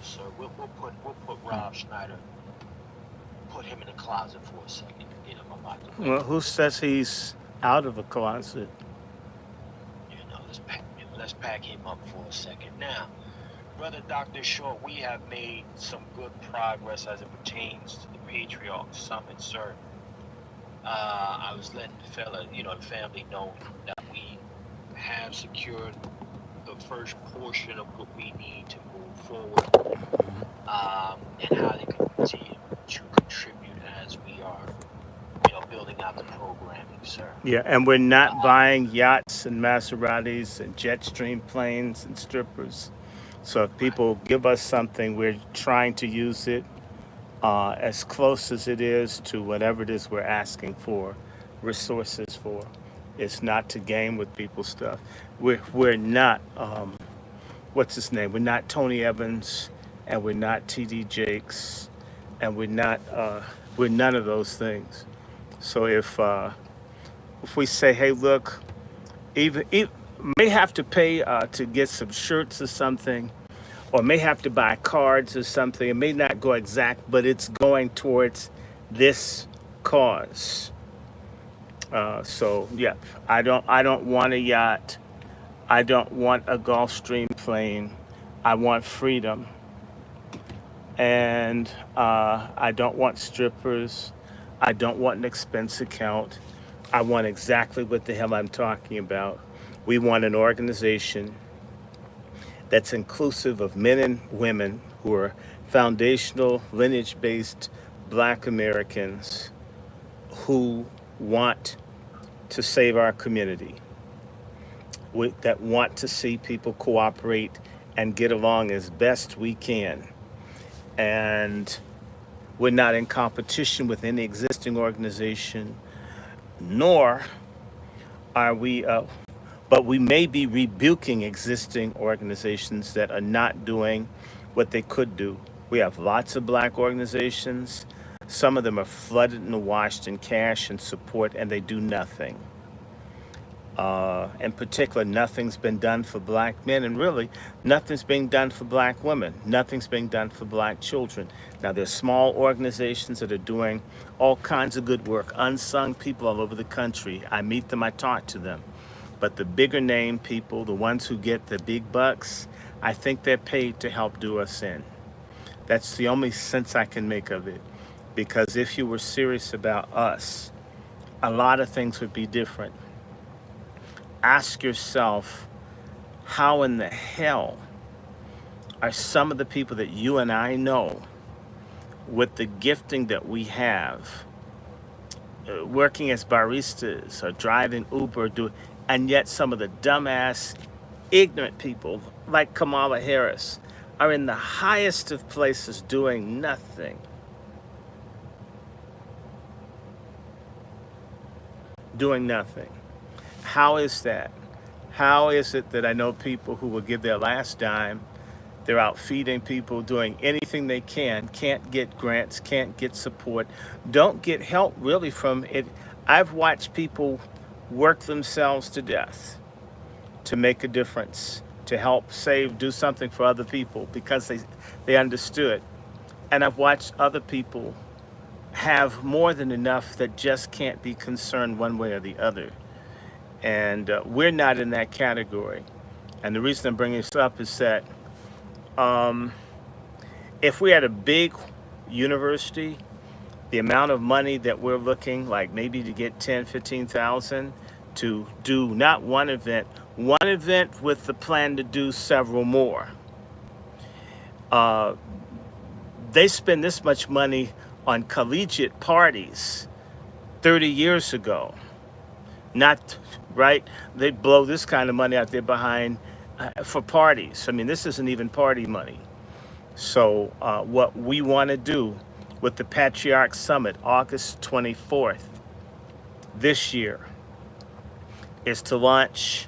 sure, sir. We'll put Rob Schneider, put him in the closet for a second. Get him up out the way. Well, who says he's out of a closet? Let's pack him up for a second. Now, brother Dr. Short, we have made some good progress as it pertains to the Patriarch Summit, sir. I was letting the family know that we have secured the first portion of what we need to move forward, and how they can continue to contribute as we are, building out the programming, sir. Yeah, and we're not Uh, buying yachts and Maseratis and Jetstream planes and strippers. So if right, people give us something, we're trying to use it as close as it is to whatever it is we're asking for resources for. It's not to game with people's stuff. We're not what's his name? We're not Tony Evans, and we're not T.D. Jakes, and we're none of those things. So if we say, hey, look, even may have to pay to get some shirts or something, or may have to buy cards or something. It may not go exact, but it's going towards this cause. So yeah, I don't want a yacht. I don't want a Gulfstream plane. I want freedom, and I don't want strippers. I don't want an expense account. I want exactly what the hell I'm talking about. We want an organization that's inclusive of men and women who are foundational, lineage based black Americans who want to save our community, that want to see people cooperate and get along as best we can. And we're not in competition with any existing organization, nor are we, but we may be rebuking existing organizations that are not doing what they could do. We have lots of black organizations. Some of them are flooded and washed in cash and support, and they do nothing. In particular, nothing's been done for black men, and really, nothing's being done for black women. Nothing's being done for black children. Now, there's small organizations that are doing all kinds of good work, unsung people all over the country. I meet them, I talk to them. But the bigger name people, the ones who get the big bucks, I think they're paid to help do us in. That's the only sense I can make of it. Because if you were serious about us, a lot of things would be different. Ask yourself, how in the hell are some of the people that you and I know with the gifting that we have, working as baristas or driving Uber, and yet some of the dumbass, ignorant people like Kamala Harris are in the highest of places doing nothing. Doing nothing. How is that? How is it that I know people who will give their last dime, they're out feeding people, doing anything they can, can't get grants, can't get support, don't get help really from it. I've watched people work themselves to death to make a difference, to help save, do something for other people because they understood. And I've watched other people have more than enough that just can't be concerned one way or the other. And we're not in that category. And the reason I'm bringing this up is that if we had a big university, the amount of money that we're looking like maybe to get 10, 15,000 to do not one event with the plan to do several more. They spend this much money on collegiate parties 30 years ago. Not right. They blow this kind of money out there behind for parties. I mean, this isn't even party money. So what we want to do with the Patriarch Summit, August 24th this year, is to launch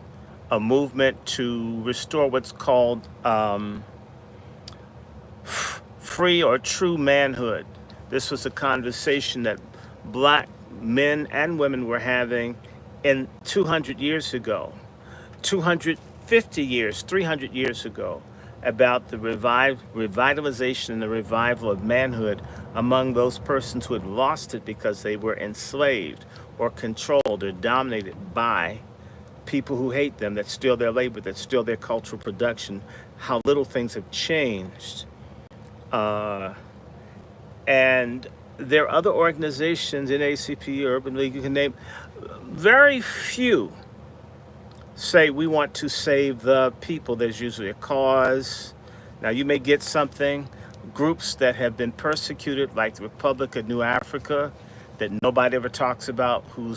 a movement to restore what's called free or true manhood. This was a conversation that black men and women were having in 200 years ago, 250 years, 300 years ago. about the revitalization and the revival of manhood among those persons who had lost it because they were enslaved or controlled or dominated by people who hate them, that steal their labor, that steal their cultural production, how little things have changed. Uh, and there are other organizations in ACP, Urban League, you can name, very few say we want to save the people. There's usually a cause. Now you may get something, groups that have been persecuted, like the Republic of New Africa, that nobody ever talks about, who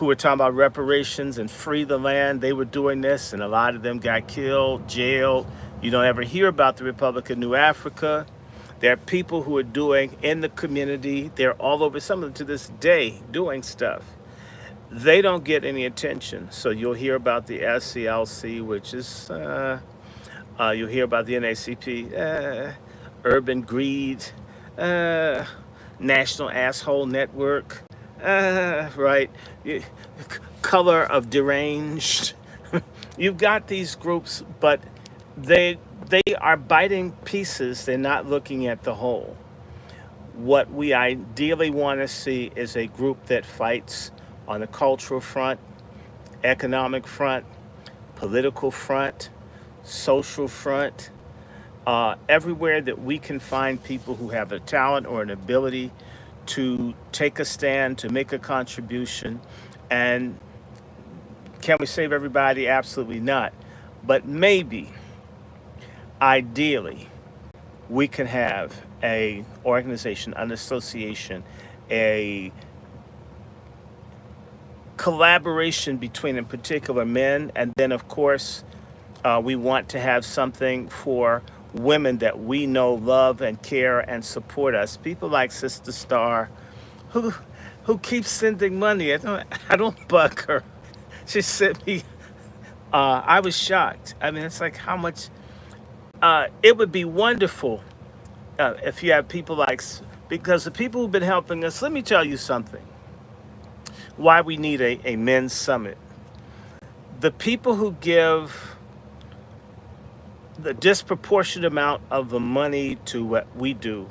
were talking about reparations and free the land. They were doing this, and a lot of them got killed, jailed. You don't ever hear about the Republic of New Africa. There are people who are doing in the community. They're all over, some of them to this day, doing stuff. They don't get any attention. So you'll hear about the SCLC, which is, you'll hear about the NACP, Urban Greed, National Asshole Network, right? Color of Deranged. You've got these groups, but they are biting pieces. They're not looking at the whole. What we ideally want to see is a group that fights on the cultural front, economic front, political front, social front, everywhere that we can find people who have a talent or an ability to take a stand, to make a contribution. And can we save everybody? Absolutely not. But maybe, ideally, we can have a organization, an association, a collaboration between, in particular, men. And then, of course, we want to have something for women that we know love and care and support us. People like Sister Star, who keeps sending money. I don't bug her. She sent me. I was shocked. I mean, it's like how much. It would be wonderful if you have people like, because the people who've been helping us. Let me tell you something. Why we need a men's summit. The people who give the disproportionate amount of the money to what we do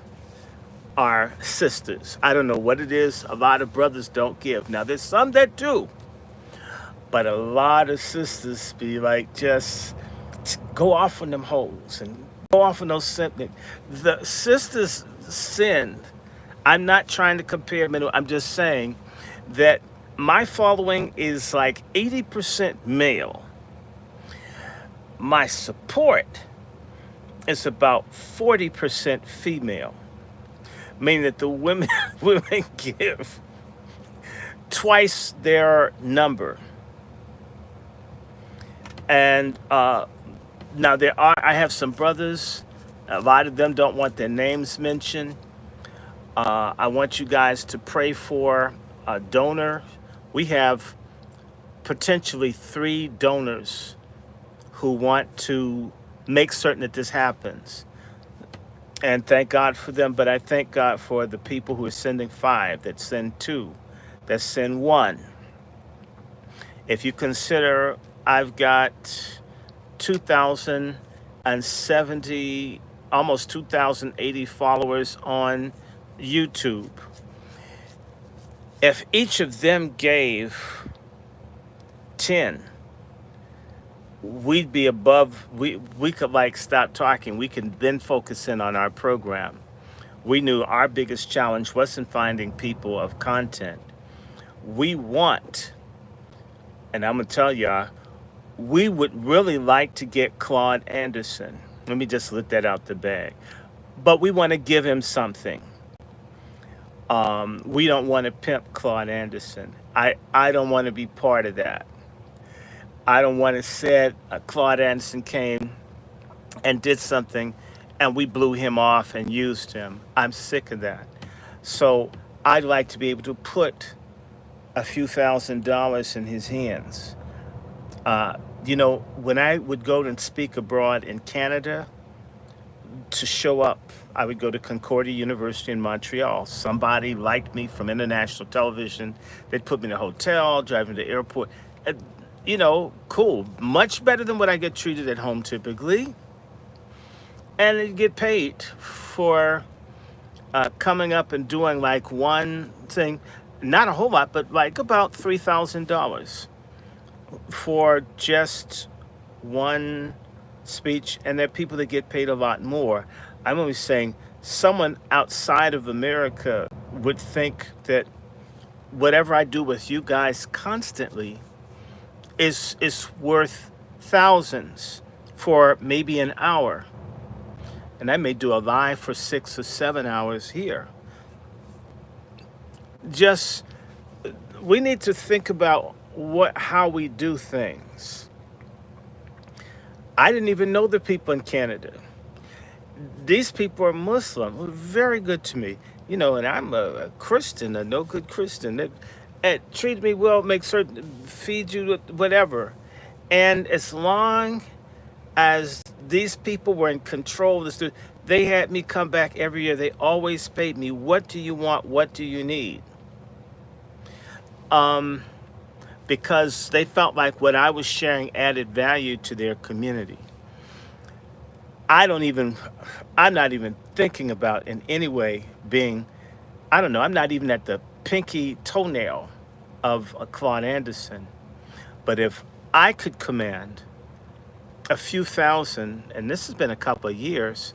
are sisters. I don't know what it is. A lot of brothers don't give. Now, there's some that do. But a lot of sisters be like, just go off on them hoes and go off on those symptoms. The sisters sinned. I'm not trying to compare men. I'm just saying that my following is like 80% male. My support is about 40% female, meaning that the women give twice their number. And now I have some brothers. A lot of them don't want their names mentioned. I want you guys to pray for a donor. We have potentially 3 donors who want to make certain that this happens. And thank God for them, but I thank God for the people who are sending 5, that send 2, that send 1. If you consider, I've got 2,070, almost 2,080 followers on YouTube. If each of them gave 10, we'd be above, we could like stop talking. We can then focus in on our program. We knew our biggest challenge wasn't finding people of content. We want, and I'm gonna tell y'all, we would really like to get Claude Anderson. Let me just let that out the bag. But we want to give him something. We don't want to pimp Claude Anderson. I don't want to be part of that. I don't want to say Claude Anderson came and did something and we blew him off and used him. I'm sick of that. So I'd like to be able to put a few $1,000s in his hands. When I would go and speak abroad in Canada, to show up, I would go to Concordia University in Montreal. Somebody liked me from international television. They'd put me in a hotel, drive me to the airport. Cool. Much better than what I get treated at home typically. and they get paid for coming up and doing like one thing, not a whole lot, but like about $3,000 for just one speech. And there are people that get paid a lot more. I'm only saying someone outside of America would think that whatever I do with you guys constantly is worth thousands for maybe an hour. And I may do a live for 6 or 7 hours here. Just we need to think about how we do things. I didn't even know the people in Canada. These people are Muslim, who are very good to me. And I'm a Christian, a no good Christian. It treat me well, make certain, feed you whatever. And as long as these people were in control of the student, they had me come back every year. They always paid me. What do you want? What do you need? Um, because they felt like what I was sharing added value to their community. I don't even, I'm not even thinking about in any way being, I don't know, I'm not even at the pinky toenail of a Claude Anderson. But if I could command a few thousand, and this has been a couple of years,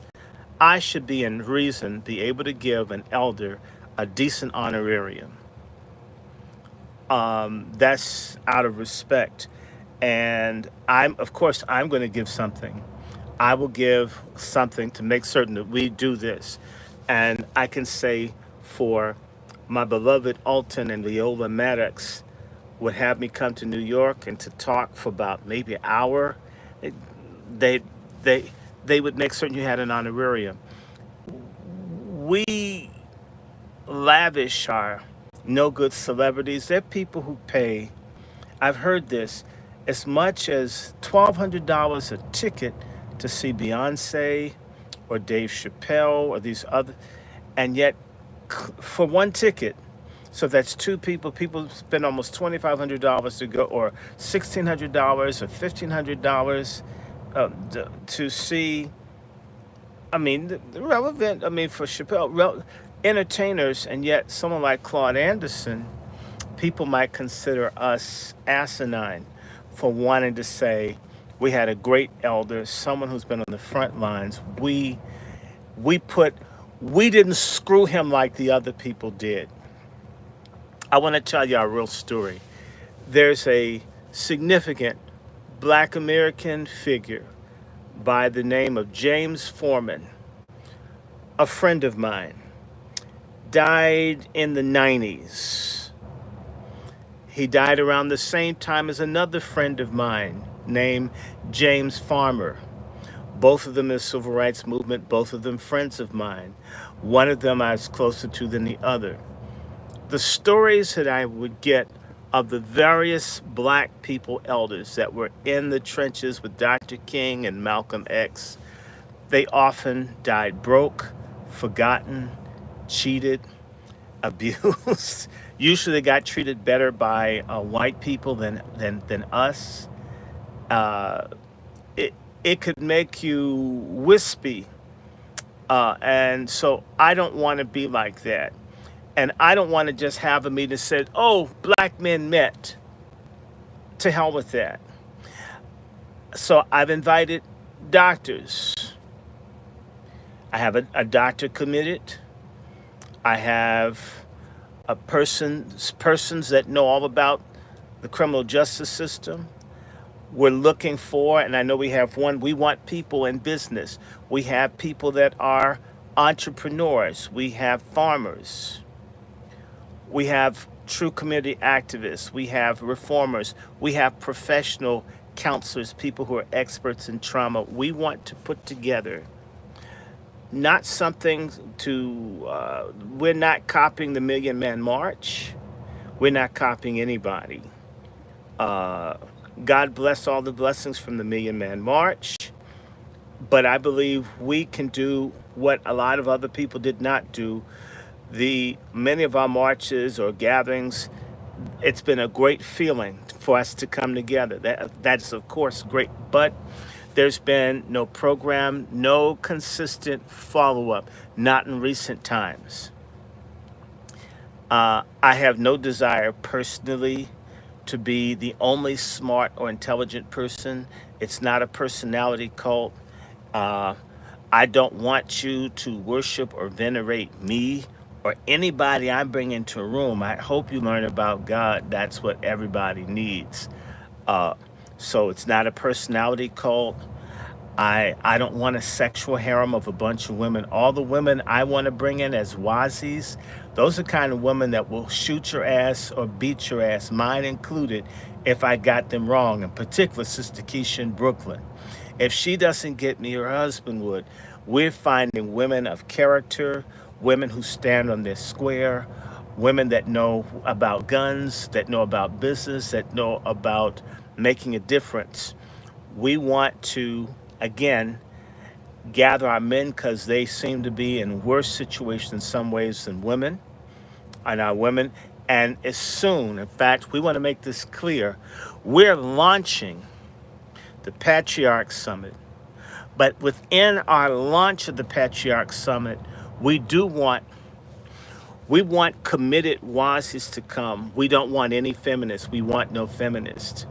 I should be in reason be able to give an elder a decent honorarium. That's out of respect. And of course, I'm going to give something. I will give something to make certain that we do this. And I can say for my beloved Alton and Viola Maddox would have me come to New York and to talk for about maybe an hour. It- They, they, they would make certain you had an honorarium. We lavish our no good celebrities. They're people who pay, I've heard this, as much as $1,200 a ticket to see Beyonce or Dave Chappelle or these other, and yet for one ticket, so that's two people. People spend almost $2,500 to go, or $1,600 or $1,500 to see. I mean, the relevant. I mean, for Chappelle, entertainers, and yet someone like Claude Anderson, people might consider us asinine for wanting to say we had a great elder, someone who's been on the front lines. We put we didn't screw him like the other people did. I want to tell you a real story. There's a significant black American figure by the name of James Foreman, a friend of mine, died in the 90s. He died around the same time as another friend of mine named James Farmer. Both of them in the civil rights movement, both of them friends of mine. One of them I was closer to than the other. The stories that I would get of the various black people elders that were in the trenches with Dr. King and Malcolm X, they often died broke, forgotten, cheated, abused. Usually they got treated better by white people than us. Uh, it, it could make you wispy. And so I don't want to be like that. And I don't want to just have a meeting that said, oh, black men met. To hell with that. So I've invited doctors. I have a doctor committed. I have persons that know all about the criminal justice system. We're looking for, and I know we have one, we want people in business. We have people that are entrepreneurs. We have farmers. We have true community activists. We have reformers. We have professional counselors, people who are experts in trauma. We want to put together not something we're not copying the Million Man March. We're not copying anybody. Uh, God bless all the blessings from the Million Man March. But I believe we can do what a lot of other people did not do. Many of our marches or gatherings, it's been a great feeling for us to come together. That's of course great. But There's been no program, no consistent follow up, not in recent times. I have no desire personally to be the only smart or intelligent person. It's not a personality cult. Uh, I don't want you to worship or venerate me or anybody I bring into a room. I hope you learn about God. That's what everybody needs. Uh, so it's not a personality cult. I don't want a sexual harem of a bunch of women. All the women I want to bring in as wazis, those are kind of women that will shoot your ass or beat your ass, mine included, if I got them wrong. In particular, Sister Keisha in Brooklyn. If she doesn't get me, her husband would. We're finding women of character, women who stand on their square, women that know about guns, that know about business, that know about making a difference. We want to, again, gather our men because they seem to be in worse situations in some ways than women, and our women. And as soon, in fact, we want to make this clear, we're launching the Patriarch Summit. But within our launch of the Patriarch Summit, we do want we want committed wazis to come. We don't want any feminists. We want no feminists.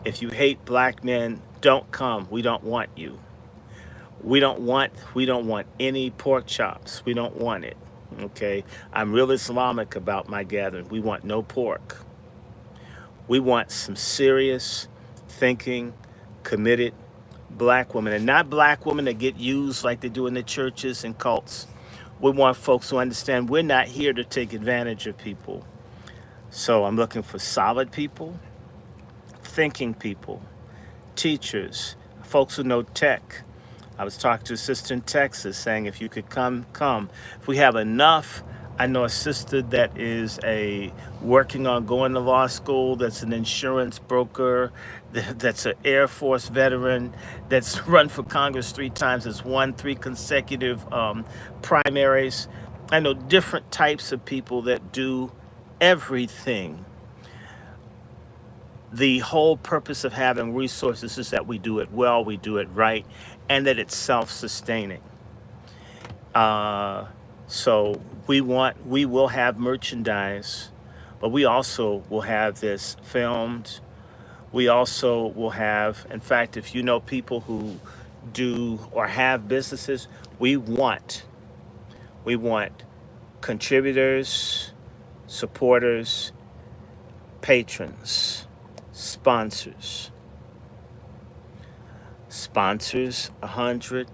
If you hate black men, don't come. We don't want you. We don't want any pork chops. We don't want it. Okay? I'm real Islamic about my gathering. We want no pork. We want some serious thinking, committed black women, and not black women that get used like they do in the churches and cults. We want folks who understand we're not here to take advantage of people. So I'm looking for solid people, thinking people, teachers, folks who know tech. I was talking to a sister in Texas saying if you could come, come. If we have enough, I know a sister that is working on going to law school, that's an insurance broker, that's an Air Force veteran, that's run for Congress 3 times, has won 3 consecutive primaries. I know different types of people that do everything. The whole purpose of having resources is that we do it well, we do it right, and that it's self-sustaining. Uh, so we will have merchandise, but we also will have this filmed. We also will have, in fact, if you know people who do or have businesses, we want contributors, supporters, patrons, sponsors. Sponsors 100,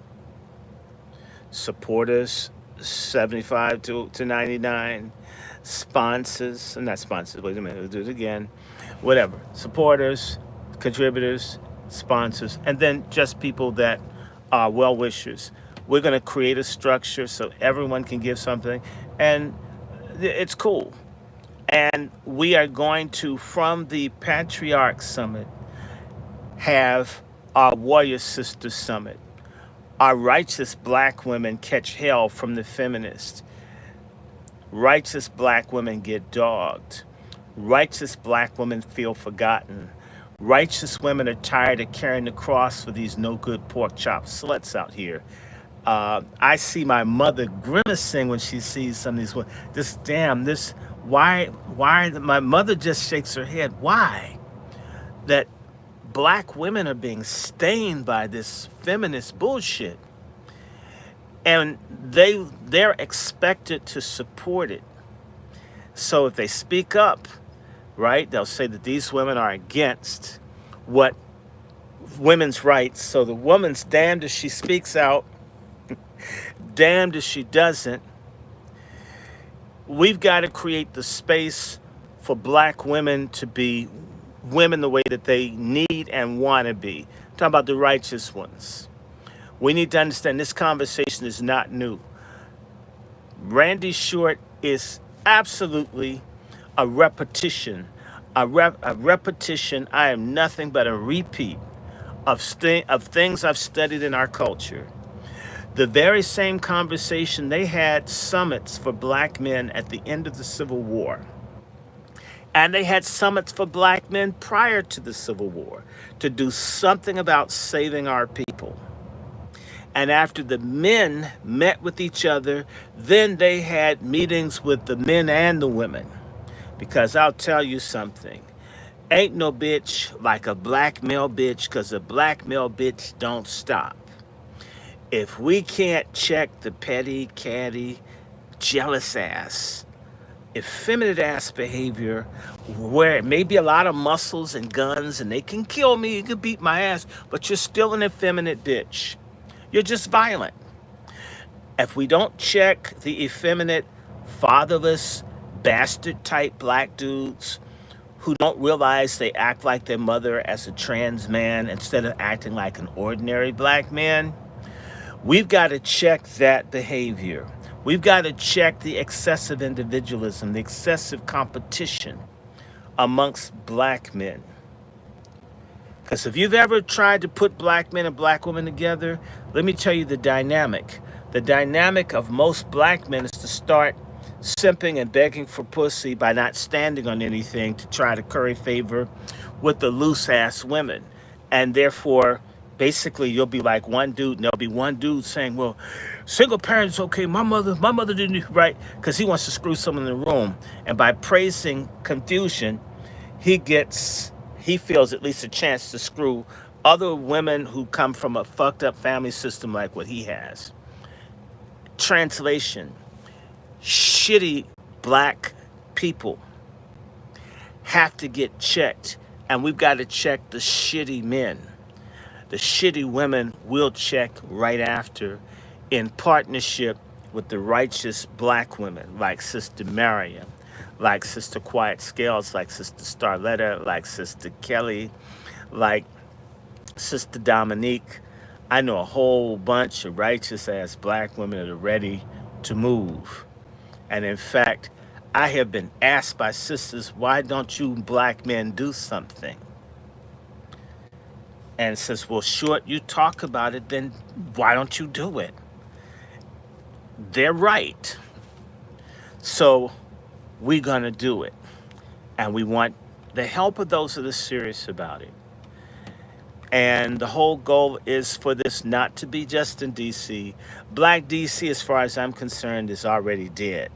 supporters 75 to 99, sponsors, not sponsors, wait a minute, we'll do it again. Whatever. Supporters, contributors, sponsors, and then just people that are well wishers. We're going to create a structure so everyone can give something, and it's cool. And we are going to, from the Patriarch Summit, have our Warrior Sister Summit. Our righteous black women catch hell from the feminists. Righteous black women get dogged. Righteous black women feel forgotten. Righteous women are tired of carrying the cross for these no good pork chop sluts out here. I see my mother grimacing when she sees some of these women. My mother just shakes her head. Why? That black women are being stained by this feminist bullshit. And they're expected to support it. So if they speak up, right, they'll say that these women are against what women's rights. So the woman's damned if she speaks out, damned if she doesn't. We've got to create the space for black women to be women the way that they need and want to be. I'm talking about the righteous ones. We need to understand this conversation is not new. Randy Short is absolutely a repetition. A repetition. I am nothing but a repeat of things I've studied in our culture. The very same conversation they had summits for black men at the end of the Civil War. And they had summits for black men prior to the Civil War to do something about saving our people. And after the men met with each other, then they had meetings with the men and the women. Because I'll tell you something, ain't no bitch like a black male bitch, because a black male bitch don't stop. If we can't check the petty, catty, jealous ass, effeminate ass behavior, where it may be a lot of muscles and guns and they can kill me, you can beat my ass, but you're still an effeminate bitch. You're just violent. If we don't check the effeminate, fatherless, bastard type black dudes who don't realize they act like their mother as a trans man instead of acting like an ordinary black man, we've got to check that behavior. We've got to check the excessive individualism, the excessive competition amongst black men. Because if you've ever tried to put black men and black women together, let me tell you the dynamic. The dynamic of most black men is to start simping and begging for pussy by not standing on anything to try to curry favor with the loose ass women. And therefore, basically, you'll be like one dude, and there'll be one dude saying, well, single parents, okay, my mother didn't, right? Because he wants to screw someone in the room. And by praising confusion, he feels at least a chance to screw other women who come from a fucked up family system like what he has. Translation, shitty black people have to get checked, and we've got to check the shitty men. The shitty women will check right after in partnership with the righteous black women like Sister Mariam, like Sister Quiet Scales, like Sister Starletta, like Sister Kelly, like Sister Dominique. I know a whole bunch of righteous ass black women that are ready to move. And in fact, I have been asked by sisters, why don't you black men do something? And says, well, Short, you talk about it, then why don't you do it? They're right. So we're going to do it. And we want the help of those that are serious about it. And the whole goal is for this not to be just in D.C. Black D.C., as far as I'm concerned, is already dead.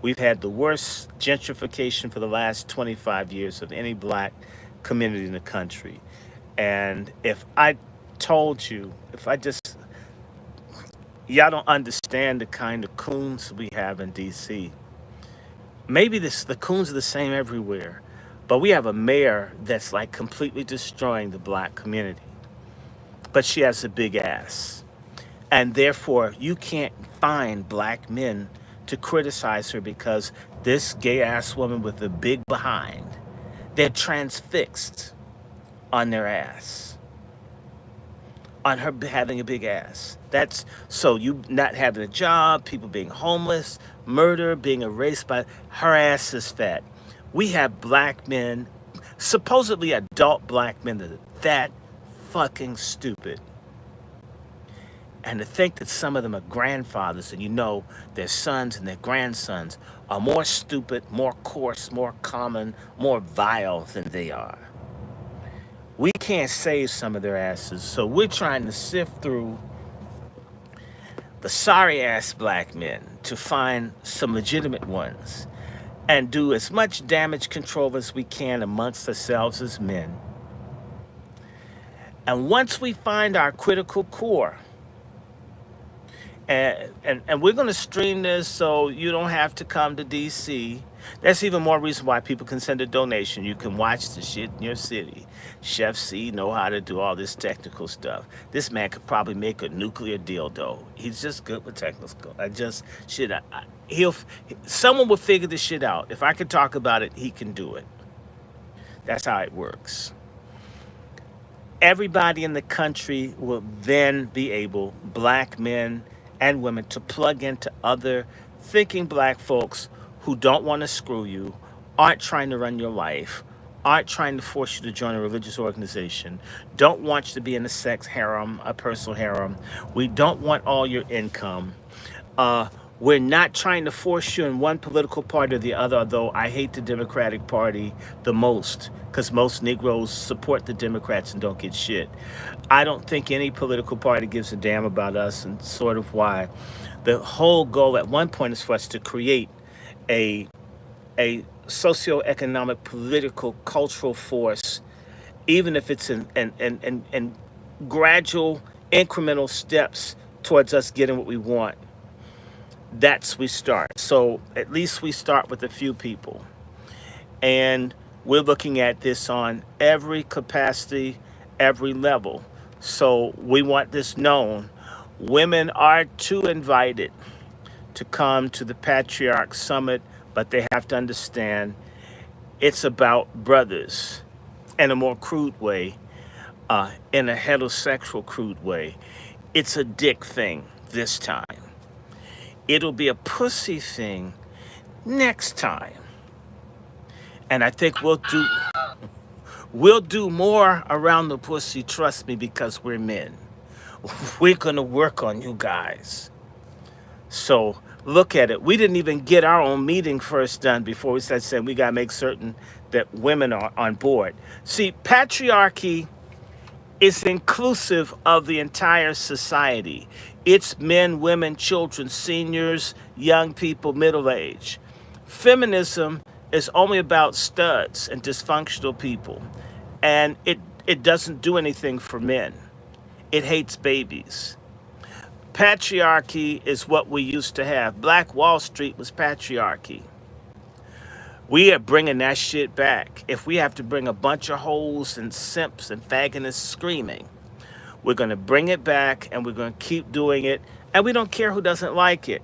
We've had the worst gentrification for the last 25 years of any black community in the country. And if I told you, if I just, y'all don't understand the kind of coons we have in D.C. Maybe the coons are the same everywhere, but we have a mayor that's like completely destroying the black community. But she has a big ass. And therefore, you can't find black men to criticize her because this gay ass woman with a big behind, they're transfixed on their ass, on her having a big ass. That's so you not having a job, people being homeless, murder, being erased by her ass is fat. We have black men, supposedly adult black men that are that fucking stupid. And to think that some of them are grandfathers and you know their sons and their grandsons are more stupid, more coarse, more common, more vile than they are. We can't save some of their asses, so we're trying to sift through the sorry ass black men to find some legitimate ones and do as much damage control as we can amongst ourselves as men. And once we find our critical core, and we're going to stream this so you don't have to come to DC. That's even more reason why people can send a donation. You can watch the shit in your city. Chef C know how to do all this technical stuff. This man could probably make a nuclear dildo. He's just good with technical. Someone will figure this shit out. If I could talk about it, he can do it. That's how it works. Everybody in the country will then be able, black men and women, to plug into other thinking black folks who don't want to screw you, aren't trying to run your life, aren't trying to force you to join a religious organization, don't want you to be in a sex harem, a personal harem. We don't want all your income. We're not trying to force you in one political party or the other, although I hate the Democratic Party the most because most Negroes support the Democrats and don't get shit. I don't think any political party gives a damn about us, and sort of why. The whole goal at one point is for us to create a socioeconomic, political, cultural force, even if it's in gradual, incremental steps towards us getting what we want. That's we start. So at least we start with a few people. And we're looking at this on every capacity, every level. So we want this known. Women are too invited to come to the Patriarch Summit, but they have to understand it's about brothers in a more crude way, in a heterosexual crude way. It's a dick thing this time. It'll be a pussy thing next time. And I think we'll do more around the pussy, trust me, because we're men. We're gonna work on you guys. So look at it. We didn't even get our own meeting first done before we started saying we gotta make certain that women are on board. See, patriarchy is inclusive of the entire society. It's men, women, children, seniors, young people, middle age. Feminism is only about studs and dysfunctional people. And it doesn't do anything for men. It hates babies. Patriarchy is what we used to have. Black Wall Street was patriarchy. We are bringing that shit back. If we have to bring a bunch of hoes and simps and faggots screaming, we're going to bring it back and we're going to keep doing it. And we don't care who doesn't like it.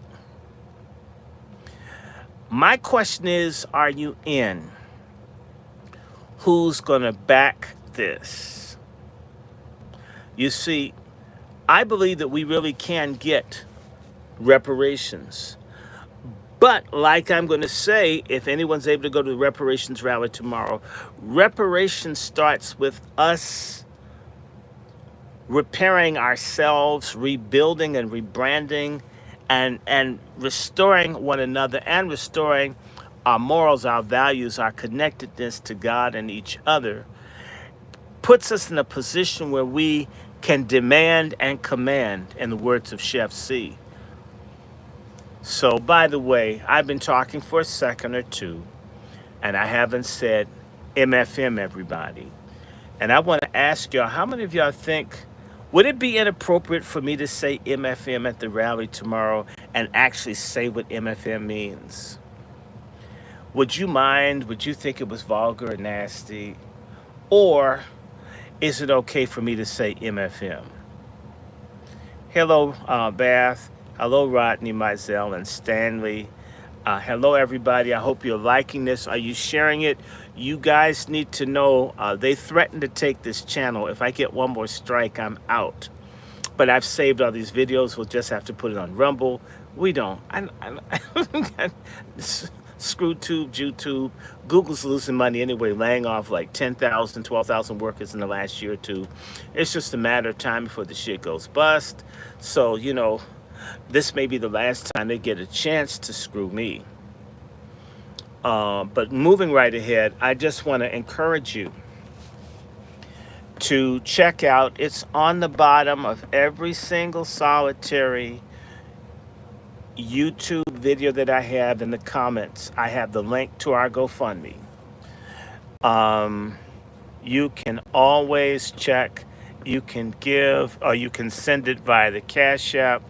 My question is, are you in? Who's going to back this? You see, I believe that we really can get reparations. But like I'm going to say, if anyone's able to go to the reparations rally tomorrow, reparations starts with us repairing ourselves, rebuilding and rebranding, and restoring one another and restoring our morals, our values, our connectedness to God and each other, puts us in a position where we can demand and command, in the words of Chef C. So, by the way, I've been talking for a second or two, and I haven't said MFM, everybody. And I want to ask y'all, how many of y'all think, would it be inappropriate for me to say MFM at the rally tomorrow and actually say what MFM means? Would you mind? Would you think it was vulgar or nasty? Or is it okay for me to say MFM? Hello, Bath. Hello, Rodney, Mizell, and Stanley. Hello, everybody. I hope you're liking this. Are you sharing it? You guys need to know they threatened to take this channel. If I get one more strike, I'm out. But I've saved all these videos. We'll just have to put it on Rumble. We don't. Screw Tube, YouTube. Google's losing money anyway, laying off like 10,000, 12,000 workers in the last year or two. It's just a matter of time before the shit goes bust. So, this may be the last time they get a chance to screw me. But moving right ahead, I just want to encourage you to check out, it's on the bottom of every single solitary YouTube video that I have in the comments. I have the link to our GoFundMe. You can always check, you can give, or you can send it via the Cash App.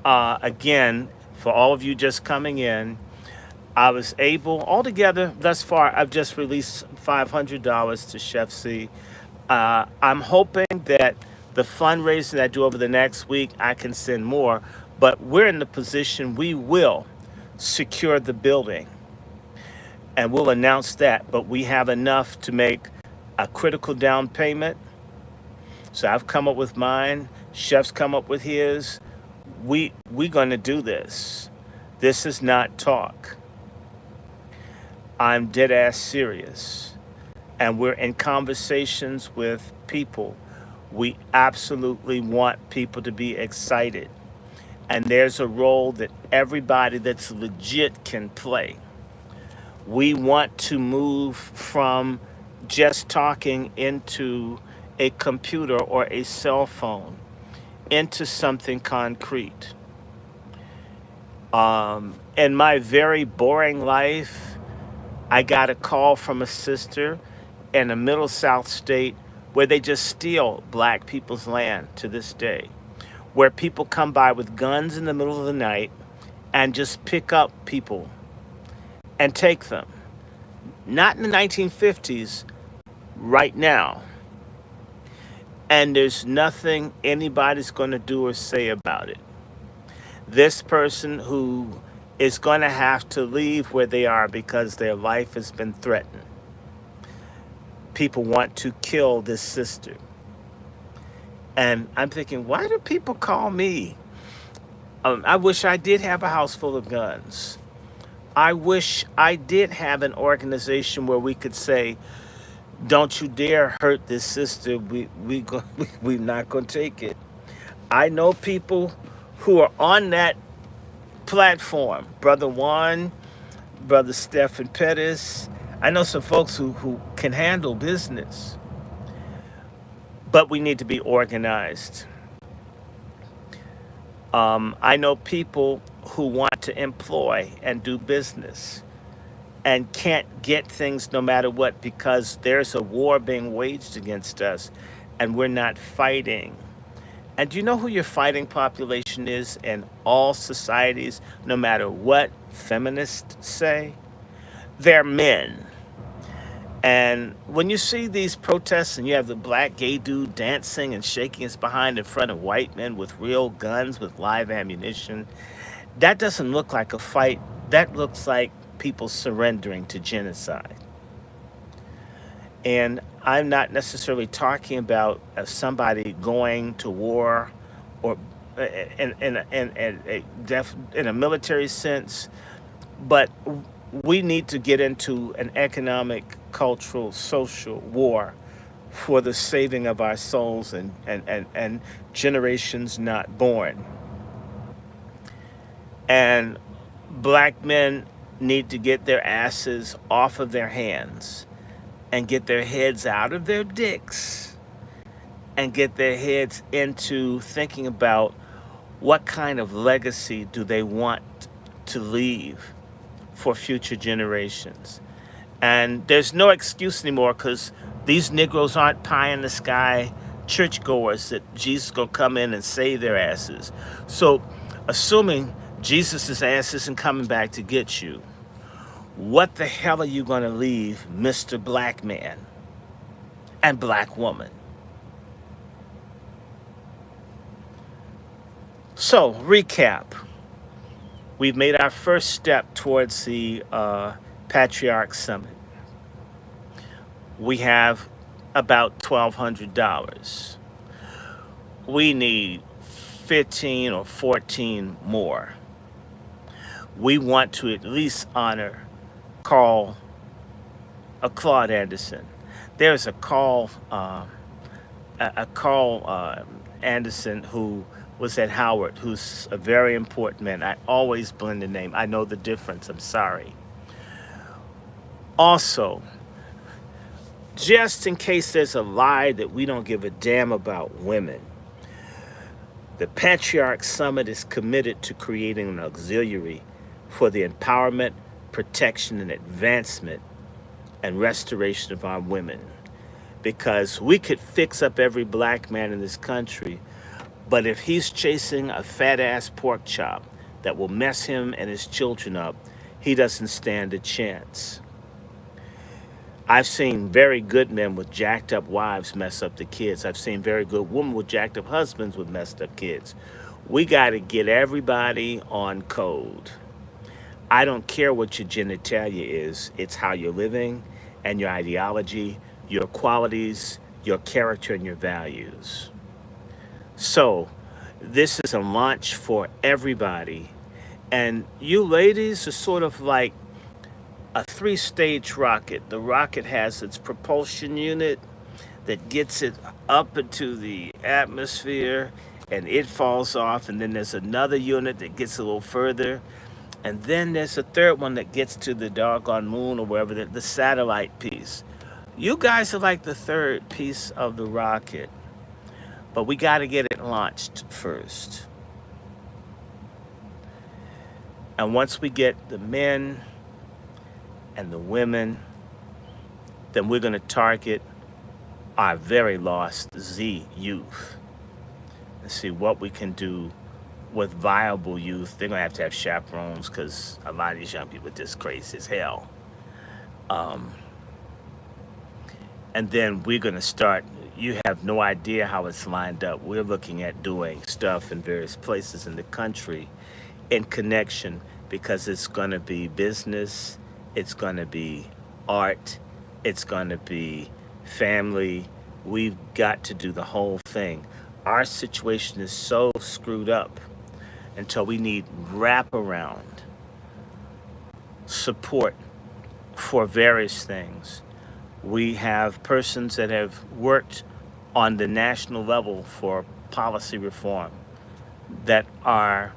Again, for all of you just coming in, I was able, altogether, thus far, I've just released $500 to Chef C. I'm hoping that the fundraising I do over the next week, I can send more, but we're in the position we will secure the building. And we'll announce that, but we have enough to make a critical down payment. So I've come up with mine, Chef's come up with his. We're gonna do this. This is not talk. I'm dead ass serious. And we're in conversations with people. We absolutely want people to be excited. And there's a role that everybody that's legit can play. We want to move from just talking into a computer or a cell phone into something concrete. In my very boring life, I got a call from a sister in a middle South state where they just steal black people's land to this day, where people come by with guns in the middle of the night and just pick up people and take them. Not in the 1950s, right now. And there's nothing anybody's going to do or say about it. This person who is going to have to leave where they are because their life has been threatened. People want to kill this sister. And I'm thinking, why do people call me? I wish I did have a house full of guns. I wish I did have an organization where we could say, don't you dare hurt this sister. We're not going to take it. I know people who are on that platform. Brother Juan, Brother Stephen Pettis. I know some folks who can handle business. But we need to be organized. I know people who want to employ and do business and can't get things no matter what because there's a war being waged against us and we're not fighting. And do you know who your fighting population is in all societies, no matter what feminists say? They're men. And when you see these protests and you have the black gay dude dancing and shaking his behind in front of white men with real guns, with live ammunition, that doesn't look like a fight. That looks like people surrendering to genocide. And I'm not necessarily talking about somebody going to war or in a military sense, but we need to get into an economic, cultural, social war for the saving of our souls and generations not born. And black men need to get their asses off of their hands and get their heads out of their dicks and get their heads into thinking about what kind of legacy do they want to leave for future generations. And there's no excuse anymore because these Negroes aren't pie in the sky churchgoers that Jesus gonna come in and save their asses. So assuming Jesus' ass isn't coming back to get you, what the hell are you gonna leave Mr. Black Man and Black Woman? So, recap. We've made our first step towards the Patriarch Summit. We have about $1,200. We need 15 or 14 more. We want to at least honor Claude Anderson. There's a Carl Anderson who was at Howard, who's a very important man. I always blend the name. I know the difference. I'm sorry. Also, just in case there's a lie that we don't give a damn about women, the Patriarch Summit is committed to creating an auxiliary for the empowerment, protection, and advancement and restoration of our women. Because we could fix up every black man in this country, but if he's chasing a fat-ass pork chop that will mess him and his children up, he doesn't stand a chance. I've seen very good men with jacked up wives mess up the kids. I've seen very good women with jacked up husbands with messed up kids. We got to get everybody on code. I don't care what your genitalia is. It's how you're living and your ideology, your qualities, your character, and your values. So this is a launch for everybody. And you ladies are sort of like a 3-stage rocket. The rocket has its propulsion unit that gets it up into the atmosphere and it falls off, and then there's another unit that gets a little further, and then there's a third one that gets to the doggone moon or wherever, the satellite piece. You guys are like the third piece of the rocket, but we got to get it launched first. And once we get the men and the women, then we're going to target our very lost Z youth and see what we can do with viable youth. They're going to have chaperones because a lot of these young people are just crazy as hell. Um, and then we're going to start. You have no idea how it's lined up. We're looking at doing stuff in various places in the country in connection, because it's going to be business, it's going to be art, it's going to be family. We've got to do the whole thing. Our situation is so screwed up until we need wraparound support for various things. We have persons that have worked on the national level for policy reform that are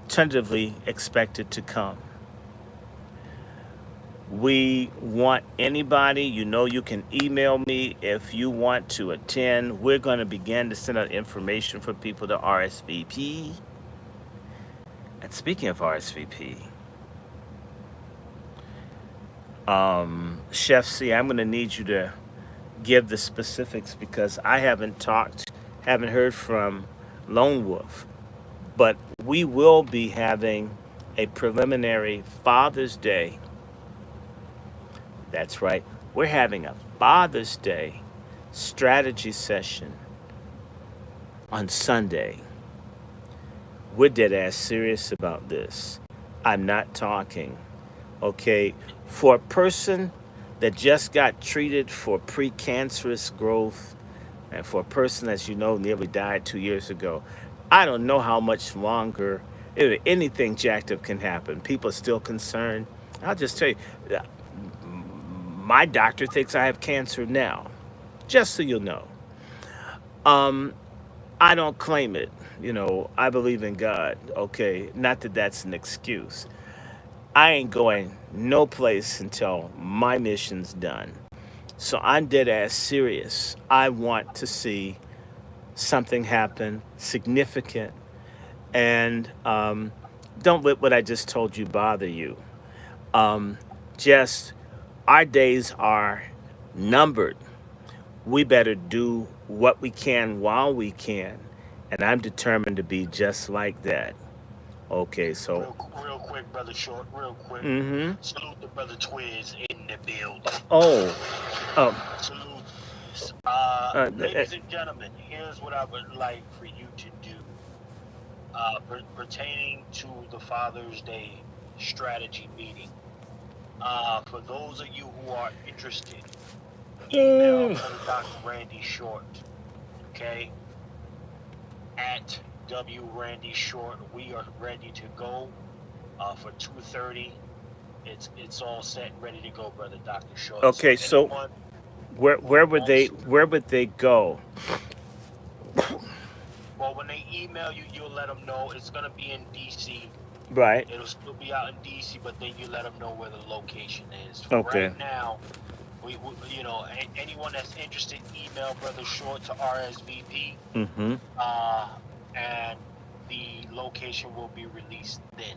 tentatively expected to come. We want anybody, you can email me if you want to attend. We're going to begin to send out information for people to RSVP. And speaking of RSVP, Chef C, I'm going to need you to give the specifics, because I haven't heard from Lone Wolf. But we will be having a preliminary Father's Day. That's right. We're having a Father's Day strategy session on Sunday. We're dead ass serious about this. I'm not talking. Okay, for a person that just got treated for precancerous growth, and for a person, as you know, nearly died 2 years ago, I don't know how much longer anything jacked up can happen. People are still concerned. I'll just tell you, my doctor thinks I have cancer now, just so you know. Um, I don't claim it. I believe in God. Okay, not that that's an excuse. I ain't going no place until my mission's done. So I'm dead ass serious. I want to see something happen significant, and don't let what I just told you bother you. Um, just our days are numbered. We better do what we can while we can, and I'm determined to be just like that. Okay, so Real quick, brother Short. Real quick. mm-hmm. Salute the brother Twiz in the building. Oh, um, Salute. uh, Ladies and gentlemen, here's what I would like for you to do. Pertaining to the Father's Day strategy meeting. For those of you who are interested, email Dr. Randy Short, okay, at DrRandyShort. We are ready to go for 2:30. It's all set and ready to go, brother Dr. Short. okay, so where would they go? Well, when they email you, you'll let them know it's gonna be in DC. Right. It'll still be out in DC, but then you let them know where the location is. Okay. Right now, we anyone that's interested, email Brother Short to RSVP. Mm-hmm. And the location will be released then.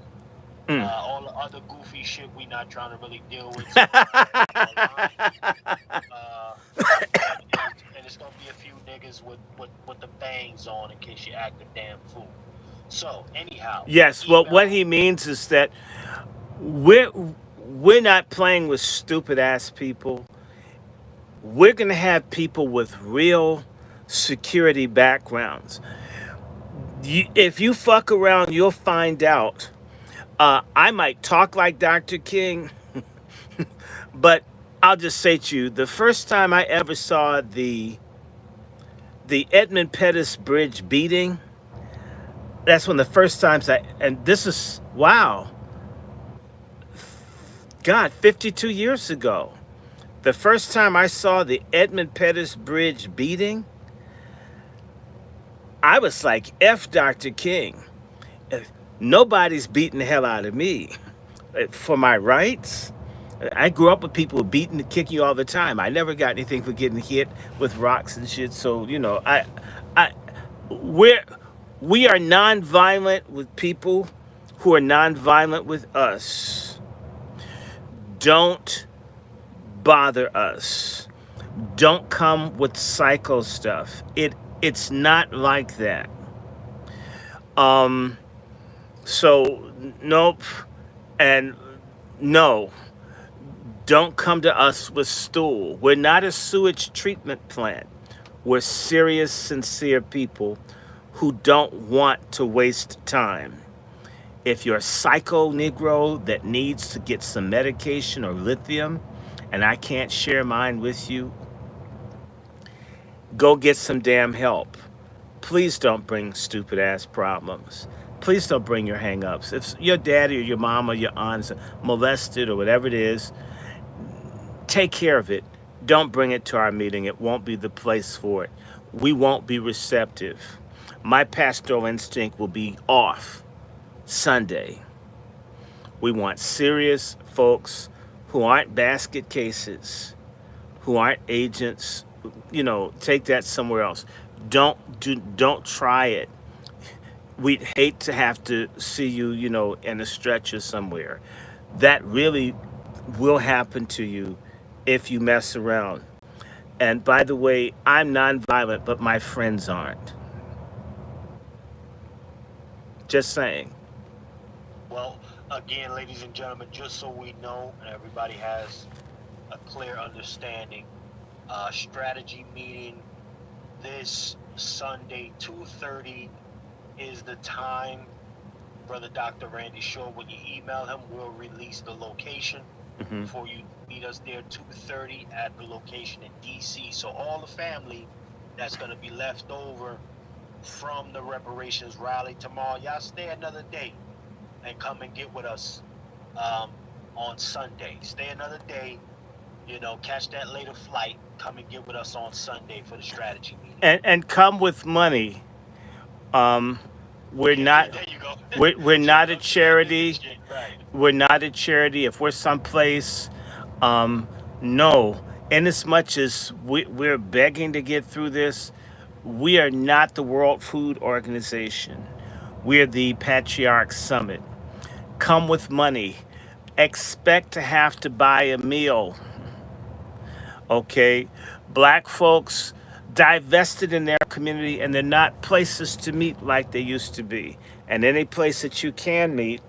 Mm. All the other goofy shit we not trying to really deal with. And it's gonna be a few niggas with the bangs on in case you act a damn fool. So anyhow. Yes. Well, what he means is that we're not playing with stupid ass people. We're gonna have people with real security backgrounds. If you fuck around, you'll find out. I might talk like Dr. King, but I'll just say to you, the first time I ever saw the Edmund Pettus Bridge beating, that's one of the first times and this is, wow, God, 52 years ago. The first time I saw the Edmund Pettus Bridge beating, I was like, F Dr. King. Nobody's beating the hell out of me for my rights. I grew up with people beating and kicking you all the time. I never got anything for getting hit with rocks and shit. So I, we're we are nonviolent with people who are nonviolent with us. Don't bother us. Don't come with psycho stuff. It's not like that. Um. So nope, and no. Don't come to us with stool. We're not a sewage treatment plant. We're serious, sincere people who don't want to waste time. If you're a psycho Negro that needs to get some medication or lithium, and I can't share mine with you, go get some damn help. Please don't bring stupid ass problems. Please don't bring your hang ups. If your daddy or your mom or your aunt's molested or whatever it is, take care of it. Don't bring it to our meeting. It won't be the place for it. We won't be receptive. My pastoral instinct will be off Sunday. We want serious folks who aren't basket cases, who aren't agents. Take that somewhere else. Don't try it. We'd hate to have to see you, in a stretcher somewhere. That really will happen to you if you mess around. And by the way, I'm nonviolent, but my friends aren't. Just saying. Well, again, ladies and gentlemen, just so we know and everybody has a clear understanding, strategy meeting this Sunday, 2:30 is the time. Brother Dr. Randy Short, when you email him, we'll release the location Hmm. for you. Meet us there 2:30 at the location in DC. So all the family that's going to be left over from the reparations rally tomorrow, y'all stay another day and come and get with us on Sunday. Stay another day, catch that later flight. Come and get with us on Sunday for the strategy meeting. And come with money. Um, we're Yeah, yeah, not there you go. we're Just not a come stand in this charity. shit, right? We're not a charity. If we're someplace, no. In as much as we're begging to get through this, we are not the World Food Organization. We're the Patriarch Summit. Come with money. Expect to have to buy a meal. Okay? Black folks divested in their community and they're not places to meet like they used to be. And any place that you can meet,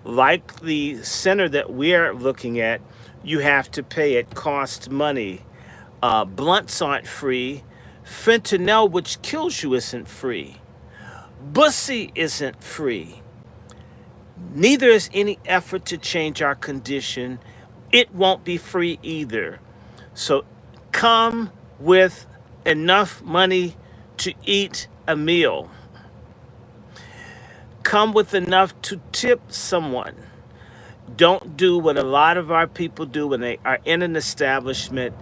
like the center that we're looking at, you have to pay. It costs money. Blunts aren't free. Fentanyl, which kills you, isn't free. Bussy isn't free. Neither is any effort to change our condition. It won't be free either. So come with enough money to eat a meal. Come with enough to tip someone. Don't do what a lot of our people do when they are in an establishment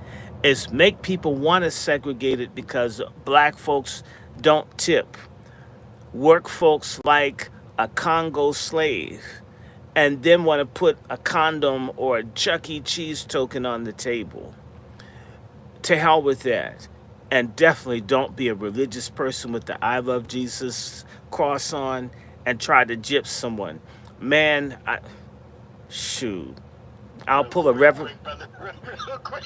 is make people want to segregate it because black folks don't tip. Work folks like a Congo slave and then want to put a condom or a Chuck E. Cheese token on the table. To hell with that. And definitely don't be a religious person with the I love Jesus cross on and try to gyp someone. Man, shoot. I'll pull a Real reverend. quick, brother. Real quick.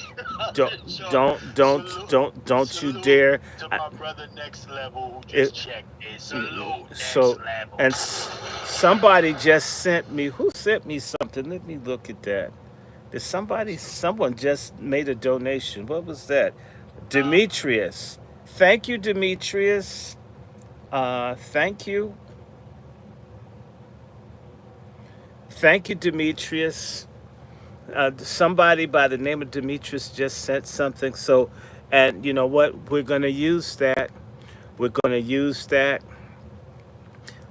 Don't Sure. don't don't Salute, don't you salute dare. to I, my brother next level who just it, checked in. Salute next so level. and somebody just sent me. Who sent me something? Let me look at that. Someone just made a donation. What was that? Uh, Demetrius. Thank you, Demetrius. Thank you. Thank you, Demetrius. Somebody by the name of Demetrius just sent something. So, and you know what? We're going to use that. We're going to use that.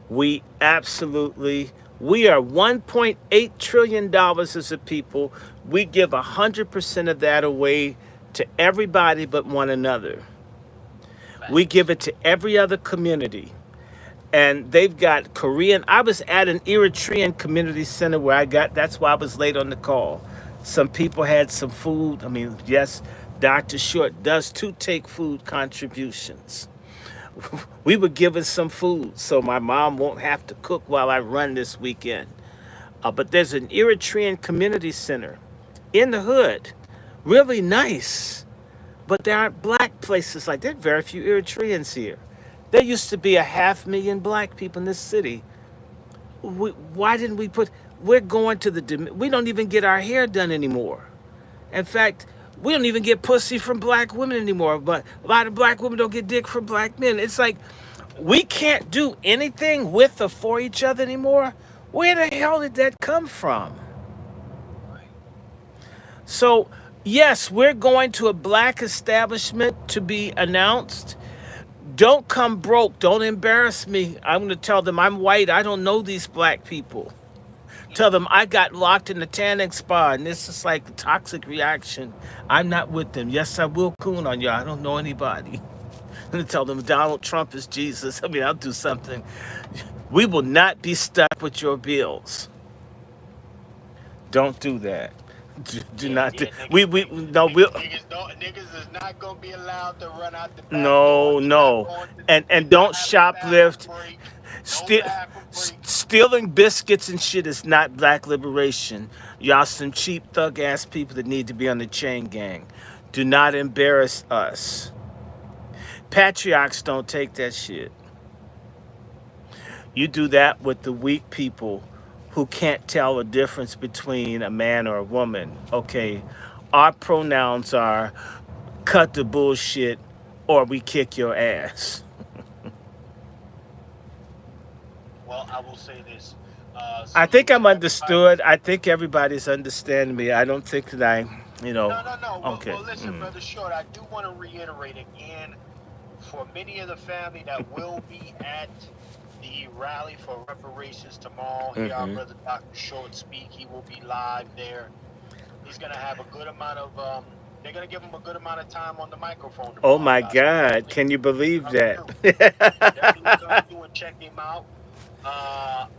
We are $1.8 trillion as a people. We give 100% of that away to everybody but one another. We give Facts. it to every other community. And they've got Korean. I was at an Eritrean community center where that's why I was late on the call. Some people had some food. I mean, yes, Dr. Short does too take food contributions. We were given some food so my mom won't have to cook while I run this weekend. But there's an Eritrean community center in the hood, really nice. But there aren't black places like there. Are very few Eritreans here. There used to be a 500,000 black people in this city. Why didn't we put? We're going to the. We don't even get our hair done anymore. In fact, we don't even get pussy from black women anymore. But a lot of black women don't get dick from black men. It's like we can't do anything with or for each other anymore. Where the hell did that come from? Right. So, yes, we're going to a black establishment to be announced. Don't come broke. Don't embarrass me. I'm going to tell them I'm white. I don't know these black people. Tell them I got locked in the tanning spa and this is like a toxic reaction. I'm not with them. Yes, I will coon on you. I don't know anybody. I'm going to tell them Donald Trump is Jesus. I mean, I'll do something. We will not be stuck with your bills. Don't do that. Do Yeah, not do. yeah, We no we'll niggas is not gonna be allowed to run out the back door. no You're not no going to. and You're not don't having a bathroom shoplift. break. No Steal, bathroom break. stealing biscuits and shit is not black liberation. Y'all some cheap thug ass people that need to be on the chain gang. Do not embarrass us. Patriarchs don't take that shit. You do that with the weak people who can't tell the difference between a man or a woman. Okay, our pronouns are cut the bullshit or we kick your ass. Well, I will say this. I think Salute I'm to everybody. understood. I think everybody's understanding me. I don't think that No, no, no. Well, okay. well, listen, brother Short. I do want to reiterate again for many of the family that will be at the rally for reparations tomorrow. Hear our Hmm. brother Dr. Short speak. He will be live there. He's gonna have a good amount of. They're gonna give him a good amount of time on the microphone Oh tomorrow, my y'all. So God. definitely Can you believe come that? through. Definitely come through and check him out.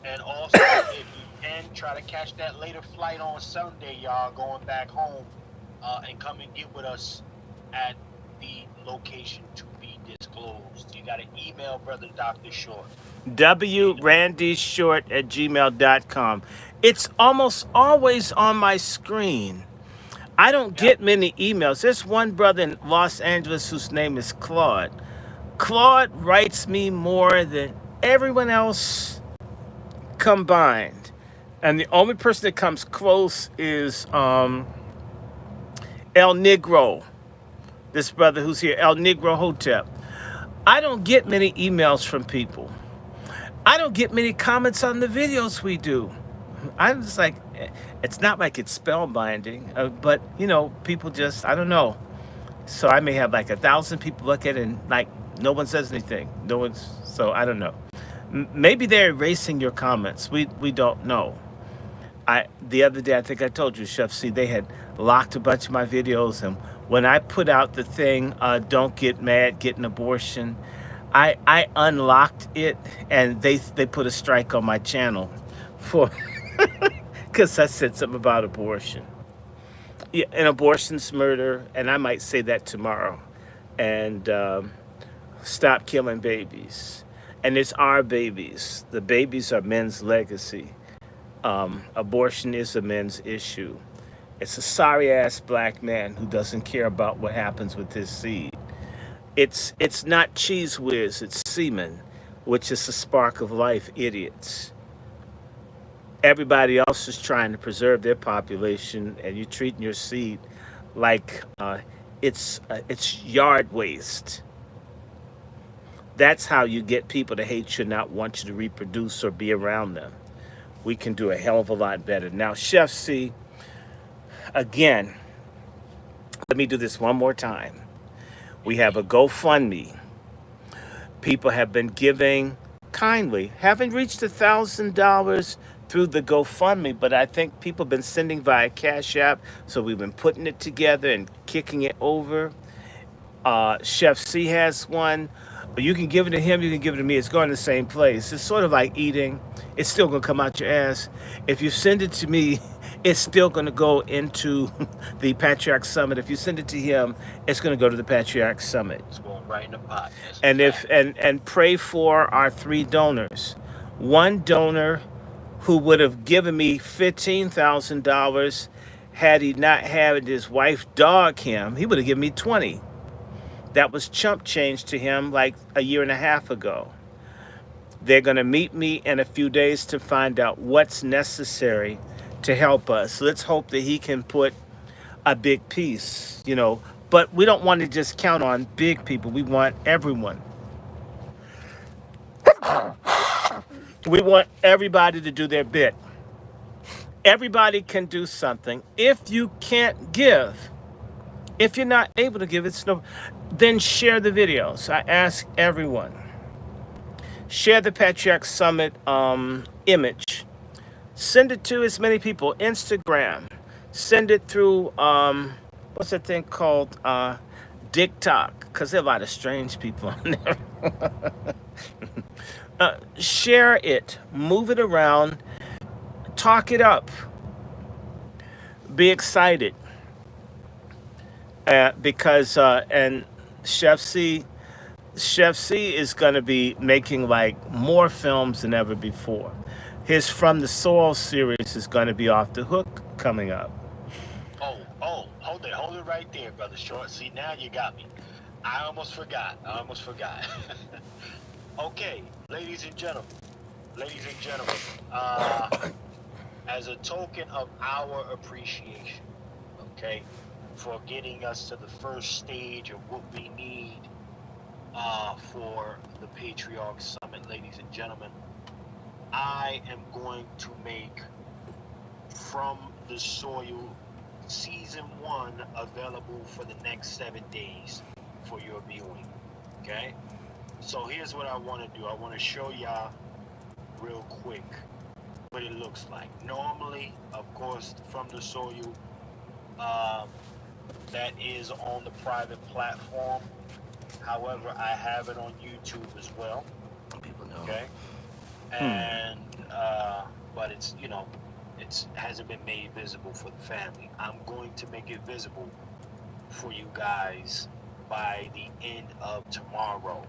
And also, if you can, try to catch that later flight on Sunday, y'all, going back home, and come and get with us at the location to be disclosed. You got to email Brother Dr. Short. You know, DrRandyShort at gmail.com. It's almost always on my screen. I don't yep. get many emails. There's one brother in Los Angeles whose name is Claude. Claude writes me more than everyone else combined. And the only person that comes close is El Negro, this brother who's here, El Negro Hotep. I don't get many emails from people. I don't get many comments on the videos we do. I'm just like, it's not like it's spellbinding, but people just, I don't know. So I may have like 1,000 people look at it and like no one says anything. No one's, so I don't know. Maybe they're erasing your comments. We don't know. The other day I think I told you, Chef C, they had locked a bunch of my videos, and when I put out the thing, don't get mad, get an abortion, I unlocked it, and they put a strike on my channel for because I said something about abortion. Yeah, and abortion's murder, and I might say that tomorrow. And stop killing babies. And it's our babies. The babies are men's legacy. Abortion is a men's issue. It's a sorry ass black man who doesn't care about what happens with his seed. It's not cheese whiz, it's semen, which is the spark of life, idiots. Everybody else is trying to preserve their population, and you're treating your seed like it's yard waste. That's how you get people to hate you and not want you to reproduce or be around them. We can do a hell of a lot better. Now, Chef C, again, let me do this one more time. We have a GoFundMe. People have been giving kindly. Haven't reached $1,000 through the GoFundMe, but I think people have been sending via Cash App, so we've been putting it together and kicking it over. Chef C has one. You can give it to him, you can give it to me. It's going to the same place. It's sort of like eating. It's still going to come out your ass. If you send it to me, it's still going to go into the Patriarch Summit. If you send it to him, it's going to go to the Patriarch Summit. It's going right in the pot. That's a And if fact. and pray for our three donors. One donor who would have given me $15,000 had he not had his wife dog him, he would have given me 20. That was chump change to him like a year and a half ago. They're going to meet me in a few days to find out what's necessary to help us. Let's hope that he can put a big piece, you know. But we don't want to just count on big people. We want everyone. We want everybody to do their bit. Everybody can do something. If you can't give, if you're not able to give, then share the videos. I ask everyone. Share the Patriarch Summit image. Send it to as many people. Instagram. Send it through, what's that thing called? TikTok. Because there are a lot of strange people on there. Share it. Move it around. Talk it up. Be excited. Because, and Chef C, Chef C is going to be making like more films than ever before. His From the Soil series is going to be off the hook coming up. Hold it right there, brother Short. See, now you got me. I almost forgot. Okay, ladies and gentlemen, as a token of our appreciation, okay, for getting us to the first stage of what we need for the Patriarch Summit, ladies and gentlemen, I am going to make From the Soil Season 1 available for the next 7 days for your viewing, okay? So here's what I want to do. I want to show y'all real quick what it looks like. Normally, of course, From the Soil, that is on the private platform. However, I have it on YouTube as well. People know. Okay. And but it's, you know, it hasn't been made visible for the family. I'm going to make it visible for you guys by the end of tomorrow.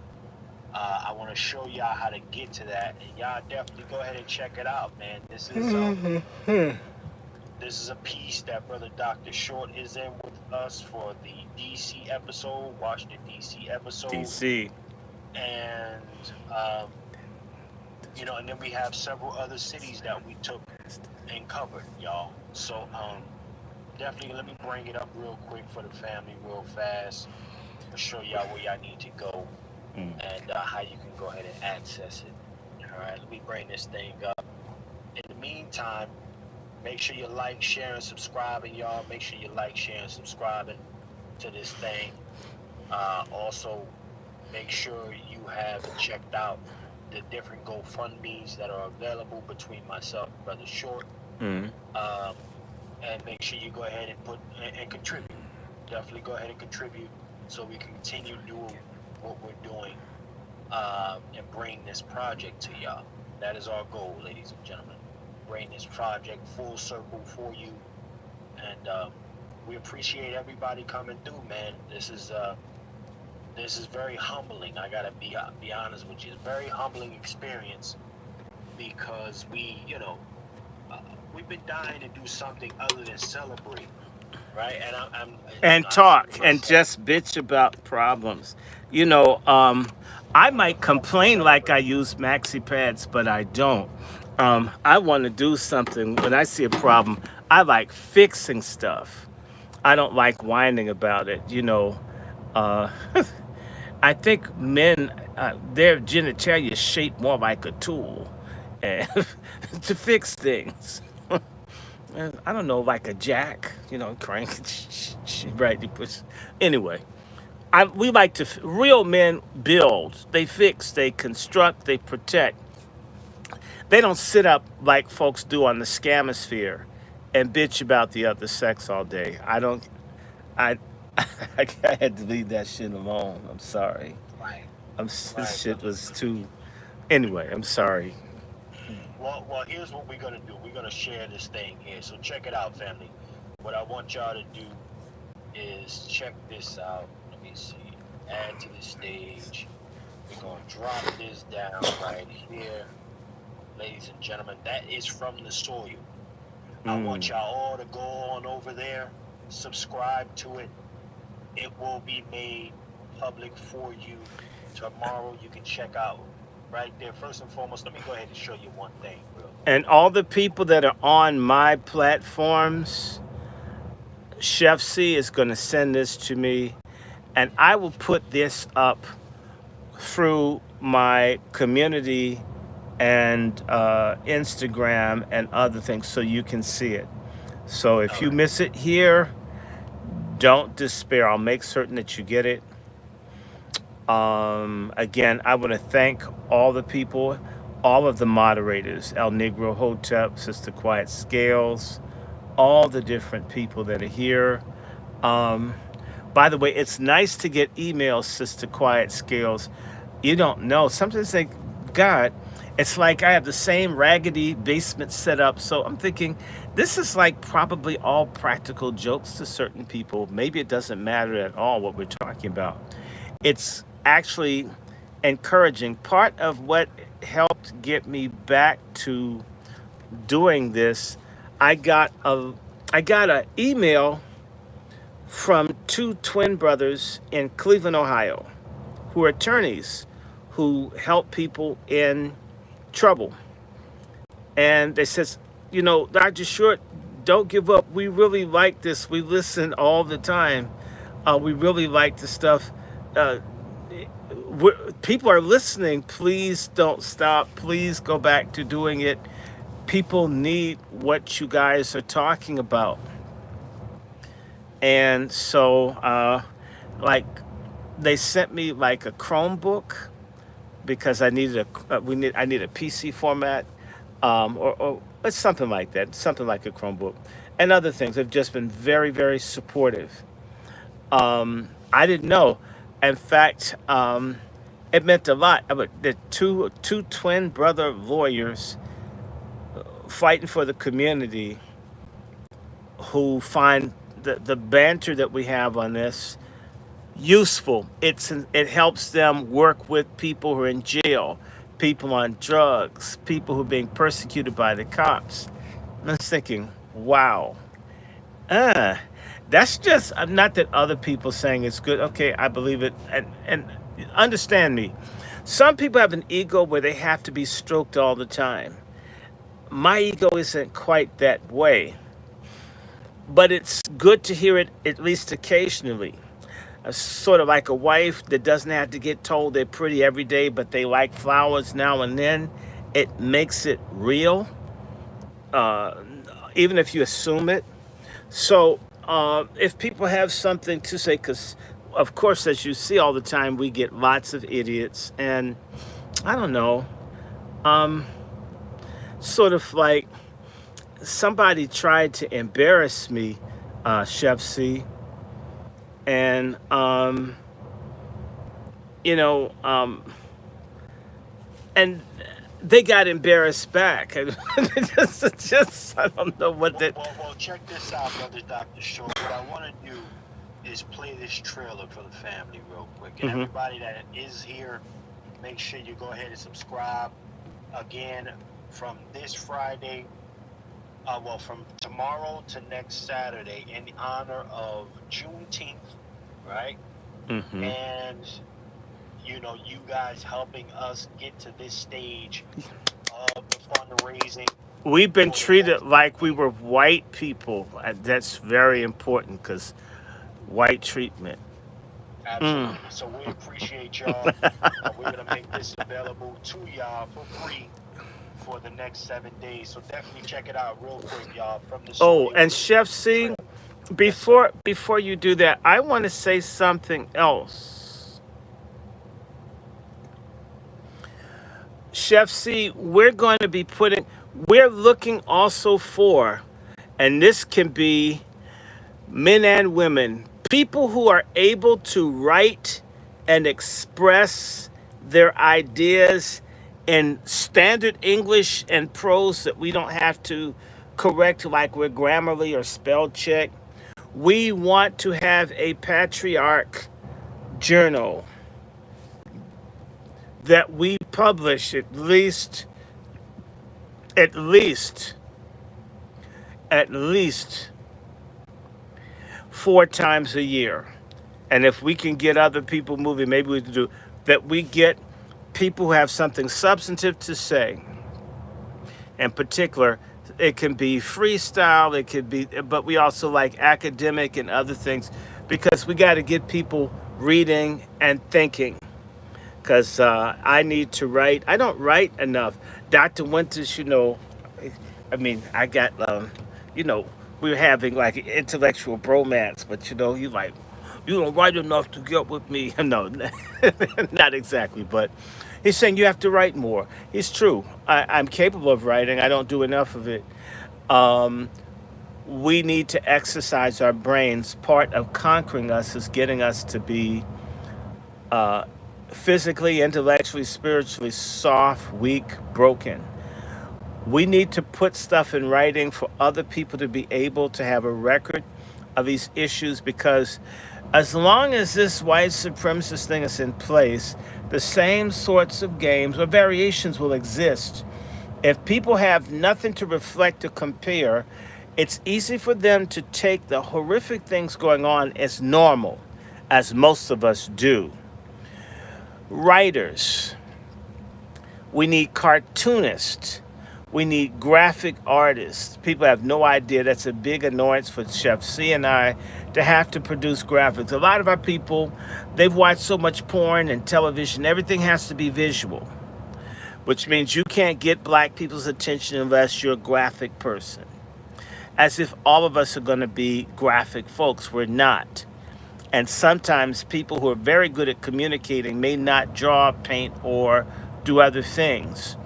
I want to show y'all how to get to that, and y'all definitely go ahead and check it out, man. This is a piece that Brother Dr. Short is in with us for the DC episode, Washington DC episode. DC. And you know, and then we have several other cities that we took and covered, y'all. So definitely let me bring it up real quick for the family real fast. I'll show y'all where y'all need to go and how you can go ahead and access it. All right, let me bring this thing up. In the meantime, make sure you like, share, and subscribing, y'all. Make sure you like, share, and subscribing to this thing. Also, make sure you have checked out the different GoFundMes that are available between myself and Brother Short. And make sure you go ahead and put and contribute. Definitely go ahead and contribute so we can continue doing what we're doing and bring this project to y'all. That is our goal, ladies and gentlemen. Bring this project full circle for you. And we appreciate everybody coming through, man. This is very humbling. I gotta be honest with you. It's a very humbling experience because we, you know, we've been dying to do something other than celebrate, right? And Talk and just bitch about problems. You know, I might complain like I use maxi pads, but I don't. I want to do something. When I see a problem, I like fixing stuff. I don't like whining about it. You know, I think men, their genitalia is shaped more like a tool and to fix things. I don't know, like a jack, you know, crank, right? You push. Anyway, we like to, real men build, they fix, they construct, they protect. They don't sit up like folks do on the scamosphere and bitch about the other sex all day. I I had to leave that shit alone. I'm sorry. Right, This right, shit brother. was too. Anyway, I'm sorry. Well, here's what we're gonna do. We're gonna share this thing here. So check it out, family. What I want y'all to do is check this out. Let me see. Add to the stage. We're gonna drop this down right here, ladies and gentlemen. That is from the soil. I Mm. want y'all all to go on over there, subscribe to it. It will be made public for you tomorrow. You can check out right there. First and foremost, let me go ahead and show you one thing real quick. And all the people that are on my platforms, Chef C is going to send this to me, and I will put this up through my community and Instagram and other things so you can see it. So if All you right. miss it here, don't despair. I'll make certain that you get it. Again, I want to thank all the people, all of the moderators, El Negro Hotep, Sister Quiet Scales, all the different people that are here. Um, by the way, it's nice to get emails, Sister Quiet Scales. You don't know. Sometimes they, God, it's like I have the same raggedy basement set up. So I'm thinking this is like probably all practical jokes to certain people. Maybe it doesn't matter at all what we're talking about. It's actually encouraging. Part of what helped get me back to doing this, I got a I got an email from two twin brothers in Cleveland, Ohio, who are attorneys who help people in trouble. And they says, Dr. Short, don't give up. We really like this. We listen all the time. We really like the stuff. Uh, People are listening. Please don't stop. Please go back to doing it. People need what you guys are talking about. And so, like, they sent me like a Chromebook because I need a PC format, or it's something like that, something like a Chromebook, and other things. Have just been very, very supportive. I didn't know. In fact, it meant a lot. The two twin brother lawyers fighting for the community who find the banter that we have on this useful. It helps them work with people who are in jail, people on drugs, people who are being persecuted by the cops. And I was thinking, wow, uh, that's just not that other people saying it's good. Okay, I believe it, and understand me. Some people have an ego where they have to be stroked all the time. My ego isn't quite that way, but it's good to hear it at least occasionally. Sort of like a wife that doesn't have to get told they're pretty every day, but they like flowers now and then. It makes it real, uh, even if you assume it. So, if people have something to say, because of course, as you see all the time, we get lots of idiots, and I don't know, um, sort of like somebody tried to embarrass me, Chef C, and you know, um, and they got embarrassed back. I don't know what Well, that. well, well, check this out, brother Dr. Short. What I want to do is play this trailer for the family real quick. And Hmm. everybody that is here, make sure you go ahead and subscribe. Again, from this Friday, from tomorrow to next Saturday, in honor of Juneteenth, right? Hmm. And, you guys helping us get to this stage of the fundraising We've been for the treated next like we campaign. were white people. That's very important because white treatment. Mm. Absolutely. So we appreciate y'all. We're gonna make this available to y'all for free for the next 7 days. So definitely check it out real quick, y'all. From the Oh, soil and Chef C, trailer. Yes, sir. before you do that, I want to say something else. Chef C, we're looking also for, and this can be men and women, People who are able to write and express their ideas in standard English and prose that we don't have to correct like we're grammarly or spell check. We want to have a patriarch journal that we publish at least, at least 4 times a year. And if we can get other people moving, maybe we can do that. We get people who have something substantive to say. In particular, it can be freestyle, it could be, but we also like academic and other things because we got to get people reading and thinking. Because I need to write. I don't write enough. Dr. Winters, I mean, I got, you know, we were having like an intellectual bromance, but you like, you don't write enough to get with me. No, not exactly, but he's saying you have to write more. It's true. I'm capable of writing. I don't do enough of it. Um, we need to exercise our brains. Part of conquering us is getting us to be uh, physically, intellectually, spiritually soft, weak, broken. We need to put stuff in writing for other people to be able to have a record of these issues because as long as this white supremacist thing is in place, the same sorts of games or variations will exist. If people have nothing to reflect or compare, it's easy for them to take the horrific things going on as normal, as most of us do. Writers, we need cartoonists. We need graphic artists. People have no idea that's a big annoyance for Chef C and I to have to produce graphics. A lot of our people, they've watched so much porn and television, everything has to be visual, which means you can't get black people's attention unless you're a graphic person. As if all of us are going to be graphic folks. We're not. And sometimes people who are very good at communicating may not draw, paint, or do other things.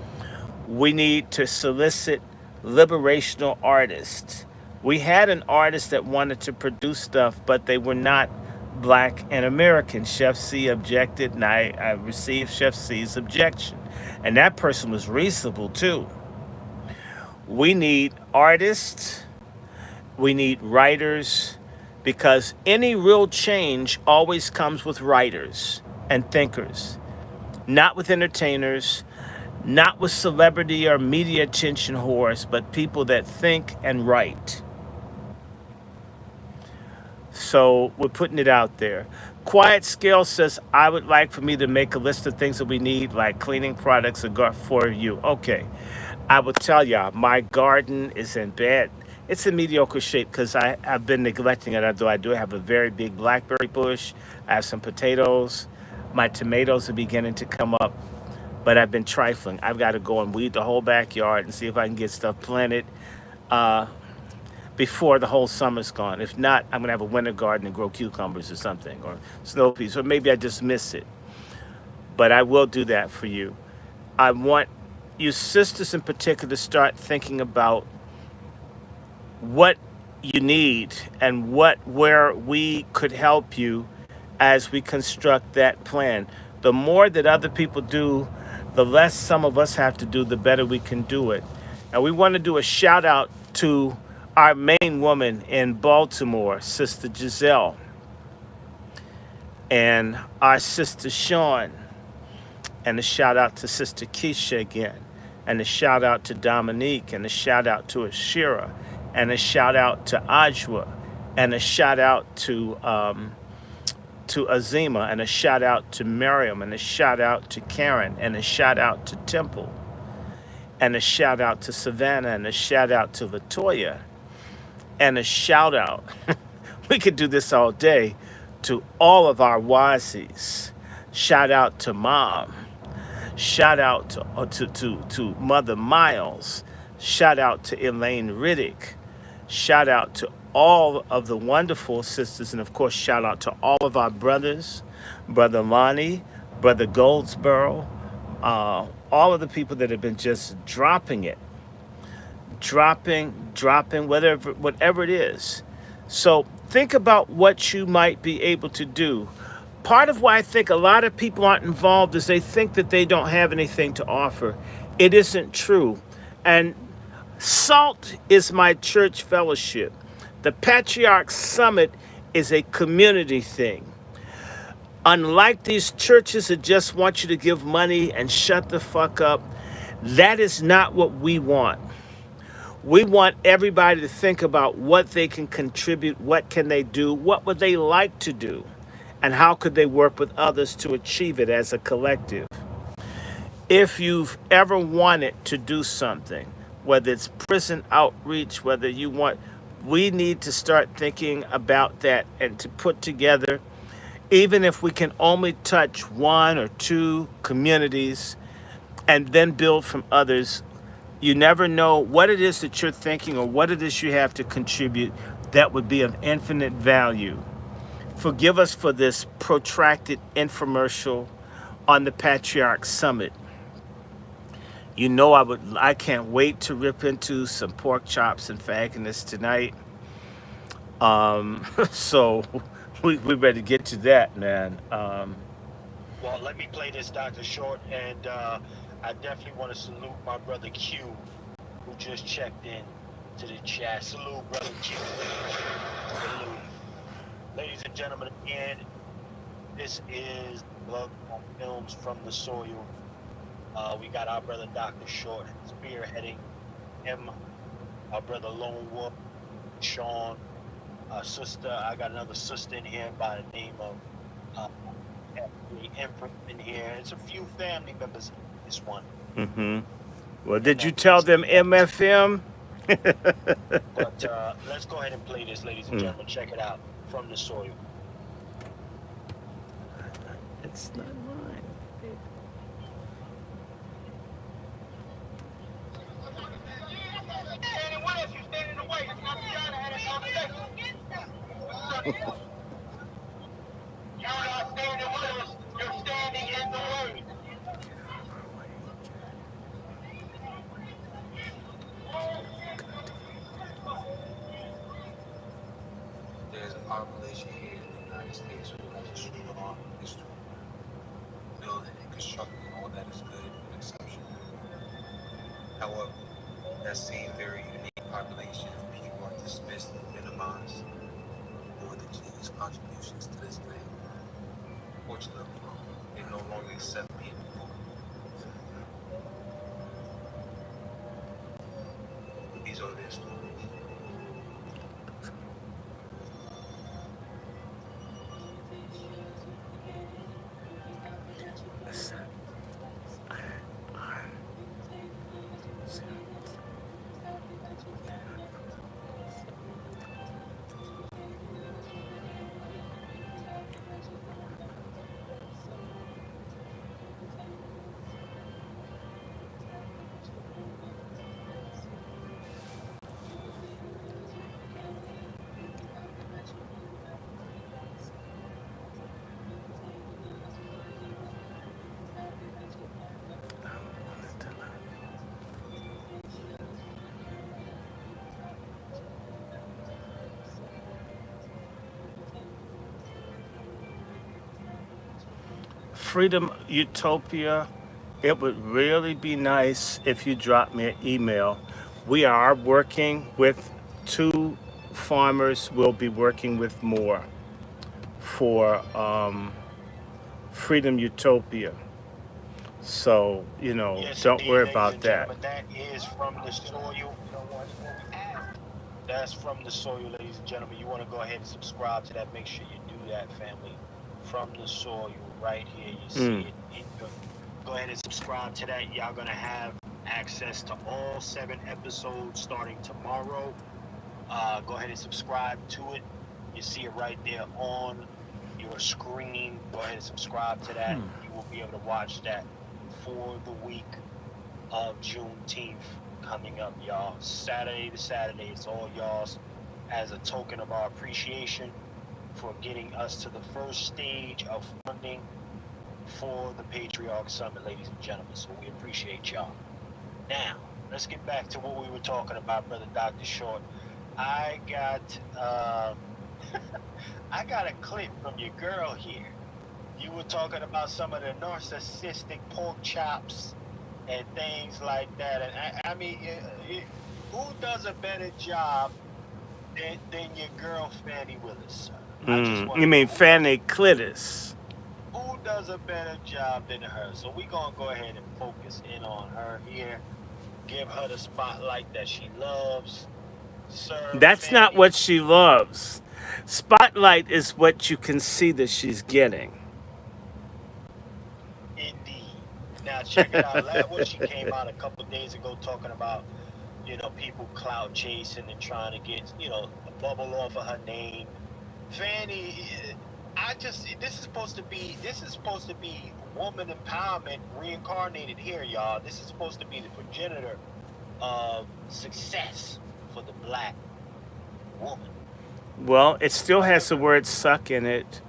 We need to solicit liberational artists. We had an artist that wanted to produce stuff, but they were not black and American. Chef C objected, and I received Chef C's objection. And that person was reasonable too. We need artists, we need writers, because any real change always comes with writers and thinkers, not with entertainers, not with celebrity or media attention whores, but people that think and write. So we're putting it out there. Quiet Scale says, I would like for me to make a list of things that we need, like cleaning products for you. Okay. I will tell y'all, my garden is in bad. It's in mediocre shape because I've been neglecting it, although I do have a very big blackberry bush. I have some potatoes. My tomatoes are beginning to come up, but I've been trifling. I've got to go and weed the whole backyard and see if I can get stuff planted uh, before the whole summer's gone. If not, I'm going to have a winter garden and grow cucumbers or something, or snow peas, or maybe I just miss it. But I will do that for you. I want you sisters in particular to start thinking about what you need and where we could help you as we construct that plan. The more that other people do, the less some of us have to do, the better we can do it. And we want to do a shout out to our main woman in Baltimore, Sister Giselle, and our sister Sean, and a shout out to Sister Keisha again, and a shout out to Dominique, and a shout out to Ashira, and a shout out to Ajwa, and a shout out to Azima, and a shout out to Miriam, and a shout out to Karen, and a shout out to Temple, and a shout out to Savannah, and a shout out to Latoya, and a shout out, we could do this all day, to all of our Wazis. Shout out to Mom. Shout out to Mother Miles. Shout out to Elaine Riddick. Shout out to all of the wonderful sisters, and of course, shout out to all of our brothers, Brother Lonnie, Brother Goldsboro, all of the people that have been just dropping it, dropping, whatever it is. So think about what you might be able to do. Part of why I think a lot of people aren't involved is they think that they don't have anything to offer. It isn't true. And SALT is my church fellowship. The Patriarch Summit is a community thing. Unlike these churches that just want you to give money and shut the fuck up, that is not what we want. We want everybody to think about what they can contribute, what can they do, what would they like to do, and how could they work with others to achieve it as a collective. If you've ever wanted to do something, whether it's prison outreach, whether you want, we need to start thinking about that and to put together, even if we can only touch one or two communities and then build from others. You never know what it is that you're thinking or what it is you have to contribute that would be of infinite value. Forgive us for this protracted infomercial on the Patriarch Summit. You know I can't wait to rip into some pork chops and faggotness tonight. So we better get to that, man. Well, let me play this, Dr. Short, and I definitely want to salute my brother Q, who just checked in to the chat. Salute, brother Q. Salute. Ladies and gentlemen, again, this is Love on Films from the Soil. We got our brother Dr. Short spearheading him, our brother Lone Wolf, Sean, sister. I got another sister in here by the name of Empress in here. It's a few family members in this one. Mm-hmm. Well, did you tell them MFM? But let's go ahead and play this, ladies and gentlemen. Check it out from the soil. It's not mine. You're not standing with us, you're standing in the way. There's a population here in the United States who has a strong history. Building and constructing, all that is good and exceptional. However, that same very unique population of people are dismissed and minimized for the genius contributions to this land. Fortunately, they no longer accept people. These are their stories. Freedom Utopia, it would really be nice if you drop me an email. We are working with 2 farmers. We'll be working with more for Freedom Utopia. So, Yes, don't indeed, worry ladies about and that. gentlemen, that is from the soil. That's from the soil, ladies and gentlemen. You want to go ahead and subscribe to that. Make sure you do that, family. From the soil, right here. You see it. Go ahead and subscribe to that. Y'all gonna have access to all 7 episodes starting tomorrow. Go ahead and subscribe to it. You see it right there on your screen. Go ahead and subscribe to that. You will be able to watch that for the week of Juneteenth coming up, y'all. Saturday to Saturday, it's all y'all's as a token of our appreciation for getting us to the first stage of funding for the Patriarch Summit, ladies and gentlemen. So we appreciate y'all. Now, let's get back to what we were talking about, brother Dr. Short. I got I got a clip from your girl here. You were talking about some of the narcissistic pork chops and things like that. And I mean, who does a better job than your girl Fannie Willis, sir? I just want You to mean know Fanny Clitus? who does a better job than her. So we're gonna go ahead and focus in on her here. Give her the spotlight that she loves. Sir That's not Fannie, what she loves. Spotlight is what you can see that she's getting. indeed. Now check it out. What she came out a couple days ago talking about, people clout chasing and trying to get, a bubble off of her name. Fanny, this is supposed to be woman empowerment reincarnated here, y'all. This is supposed to be the progenitor of success for the black woman. Well, it still has the However, word suck in it.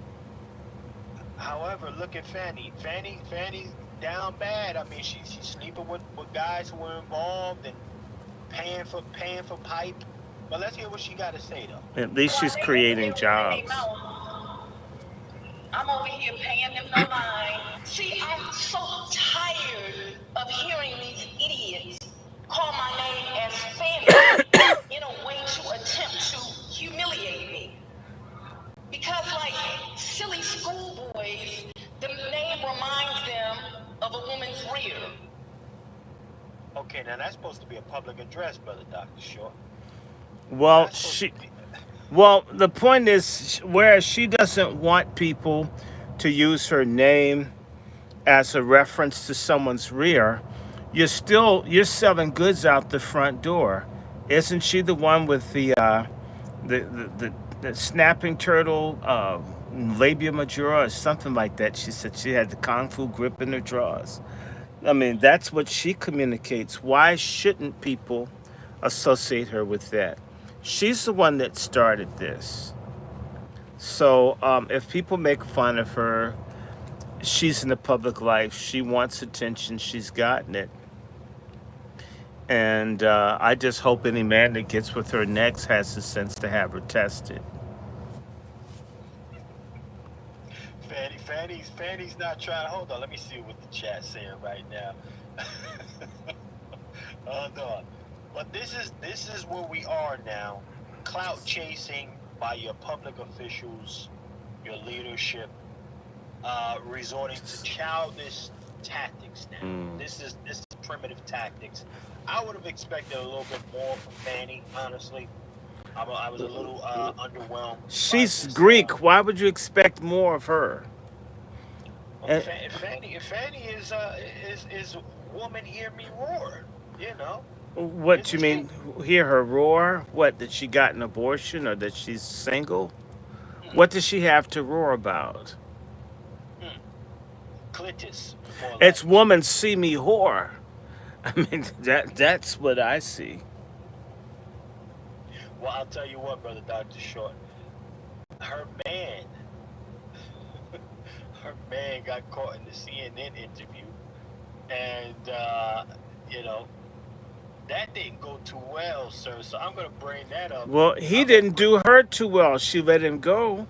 however, look at Fanny. Fanny's down bad. I mean, she's sleeping with guys who were involved and paying for pipe. But let's hear what she got to say though. At least she's creating jobs. I'm over here paying them no mind. See, I'm so tired of hearing these idiots call my name as Fanny in a way to attempt to humiliate me. Because, like silly schoolboys, the name reminds them of a woman's rear. Okay, now that's supposed to be a public address, brother Dr. Short. Well, That's supposed to be. the point is, whereas she doesn't want people to use her name as a reference to someone's rear, you're selling goods out the front door. Isn't she the one with the snapping turtle labia majora or something like that? She said she had the kung fu grip in her drawers. I mean, that's what she communicates. Why shouldn't people associate her with that? She's the one that started this. So if people make fun of her, she's in the public life. She wants attention. She's gotten it. And I just hope any man that gets with her next has the sense to have her tested. Fanny's not trying. Hold on, let me see what the chat's saying right now. Hold on. But this is where we are now. Clout chasing by your public officials, your leadership, resorting to childish tactics now. This is primitive tactics. I would have expected a little bit more from Fanny, honestly. I was a little underwhelmed by She's this. Greek. Why would you expect more of her? Well, And Fanny is woman hear me roar. You know, what you isn't she? mean? Hear her roar? What, that she got an abortion or that she's single? Hmm, What does she have to roar about? hmm. Clitus, more It's like. woman see me whore. I mean, that's what I see. Well, I'll tell you what, brother Doctor Short. Her man, her man got caught in the CNN interview, and you know that didn't go too well, sir. So I'm gonna bring that up. Well, he I'm gonna didn't bring. do her too well. She let him go.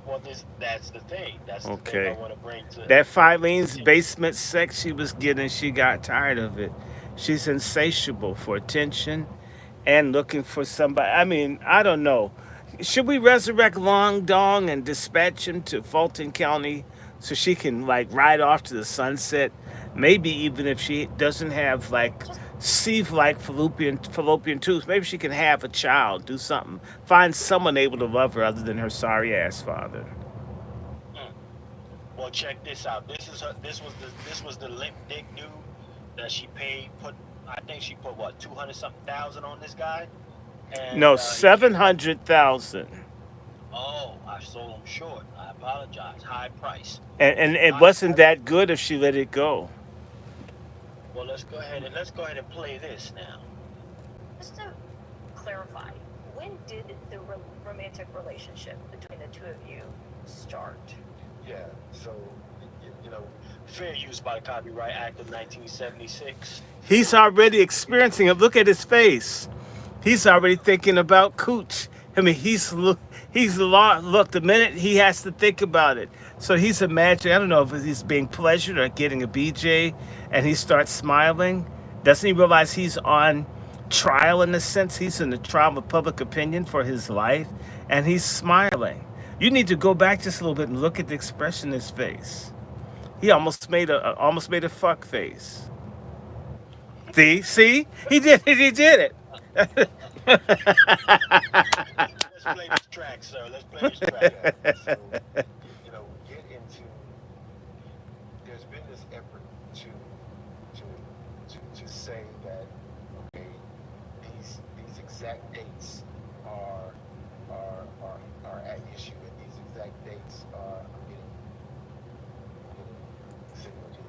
Well, that's the thing. That's the thing I Okay. want to bring to That the Filene's attention. basement sex she was getting, she got tired of it. She's insatiable for attention and looking for somebody. I mean, I don't know. Should we resurrect Long Dong and dispatch him to Fulton County so she can like ride off to the sunset? Maybe even if she doesn't have like sieve-like fallopian tubes, maybe she can have a child, do something, find someone able to love her other than her sorry ass father. Mm. Well, check this out. This was the limp dick dude that she paid. I think she put what 200 something thousand on this guy, and No, he came back. 700,000. Oh, I sold him short. I apologize. High price. And it High wasn't price. that good if she let it go. Well, let's go ahead and play this now. Just to clarify, when did the romantic relationship between the two of you start? Yeah. So, fair use by the Copyright Act of 1976. He's already experiencing it. Look at his face. He's already thinking about cooch. I mean, look, the minute he has to think about it. So he's imagining, I don't know if he's being pleasured or getting a BJ, and he starts smiling. Doesn't he realize he's on trial in a sense? He's in the trial of public opinion for his life, and he's smiling. You need to go back just a little bit and look at the expression in his face. He almost made a fuck face. See, he did it. He did it. Let's play this track, sir. Let's play this track. So, we get into, there's been this effort to say that, okay, these exact dates are at issue, and these exact dates are, I'm getting signal here.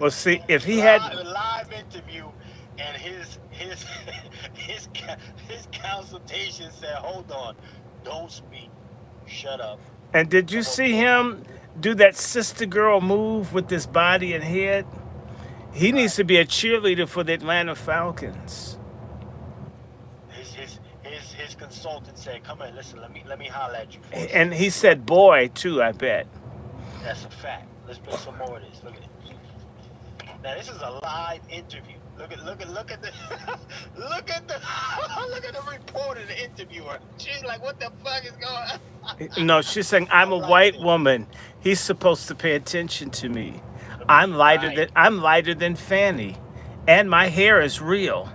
Well, see, if he had, live interview, and his his consultation said, "Hold on, don't speak, shut up." and did you see him do that sister girl move with his body and head? He needs to be a cheerleader for the Atlanta Falcons. His consultant said, "Come in, listen. Let me holler at you first." And he said boy too, I bet. That's a fact. Let's play some more of this. Look at it. Now this is a live interview. Look at the look at the look at the reporter, the interviewer. She's like, "What the fuck is going on?" No, she's saying I'm a white woman. He's supposed to pay attention to me. I'm lighter than Fanny, and my hair is real.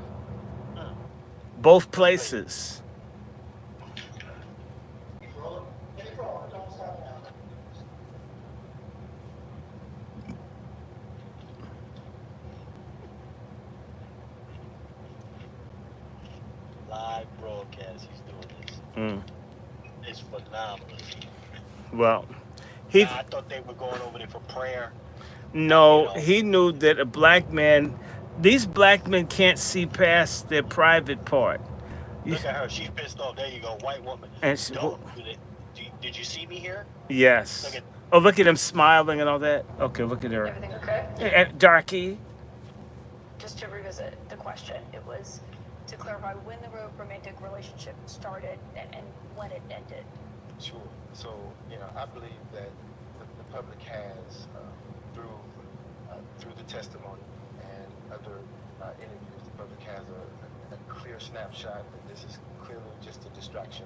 Both places. Live broadcast. He's doing this. Mm. It's phenomenal. Well, Now, I thought they were going over there for prayer. no, he knew that a black man, these black men can't see past their private part. Look at her. She's pissed off. There you go. White woman. And she, Don't do that. Did you see me here? yes. Look at, Oh, look at him smiling and all that. Okay, look at her. Everything okay? And Darky. Just to revisit the question, it was to clarify when the romantic relationship started and when it ended. Sure. So, I believe that the public has, through the testimony and other interviews, the public has a clear snapshot that this is clearly just a distraction.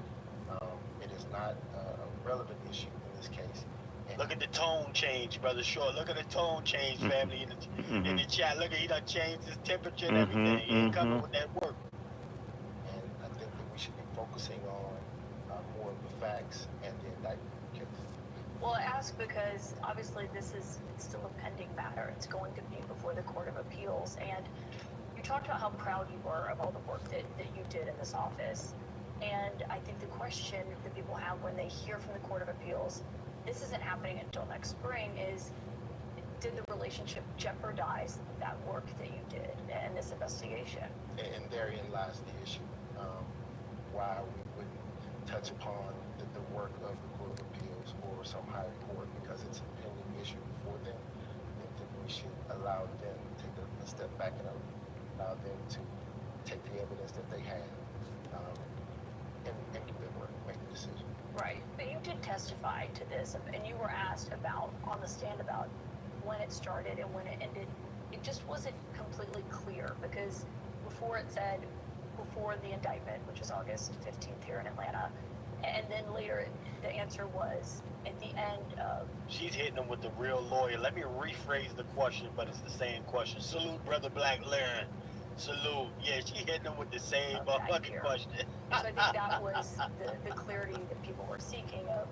It is not a relevant issue in this case. And look at the tone change, Brother Short. Look at the tone change, family, in the chat. Look at, he done changed his temperature and everything. He ain't coming with that work. And I think that we should be focusing on more of the facts and the indictment case. Well, I ask because obviously this is still a pending matter. It's going to be before the Court of Appeals. And you talked about how proud you were of all the work that you did in this office. And I think the question that people have when they hear from the Court of Appeals, this isn't happening until next spring, is did the relationship jeopardize that work that you did and this investigation? And therein lies the issue. Why we wouldn't touch upon the work of the Court of Appeals or some higher court, because it's a pending issue for them. I think we should allow them to take a step back and allow them to take the evidence that they have and do their work, make the decision. Right, but you did testify to this, and you were asked about, on the stand, about when it started and when it ended. It just wasn't completely clear, because before it said, before the indictment, which is August 15th here in Atlanta, and then later the answer was at the end of... She's hitting him with the real lawyer. Let me rephrase the question, but it's the same question. Salute, Brother Black Laren. Salute. Yeah, she hitting him with the same fucking question. So I think that was the clarity that people were seeking of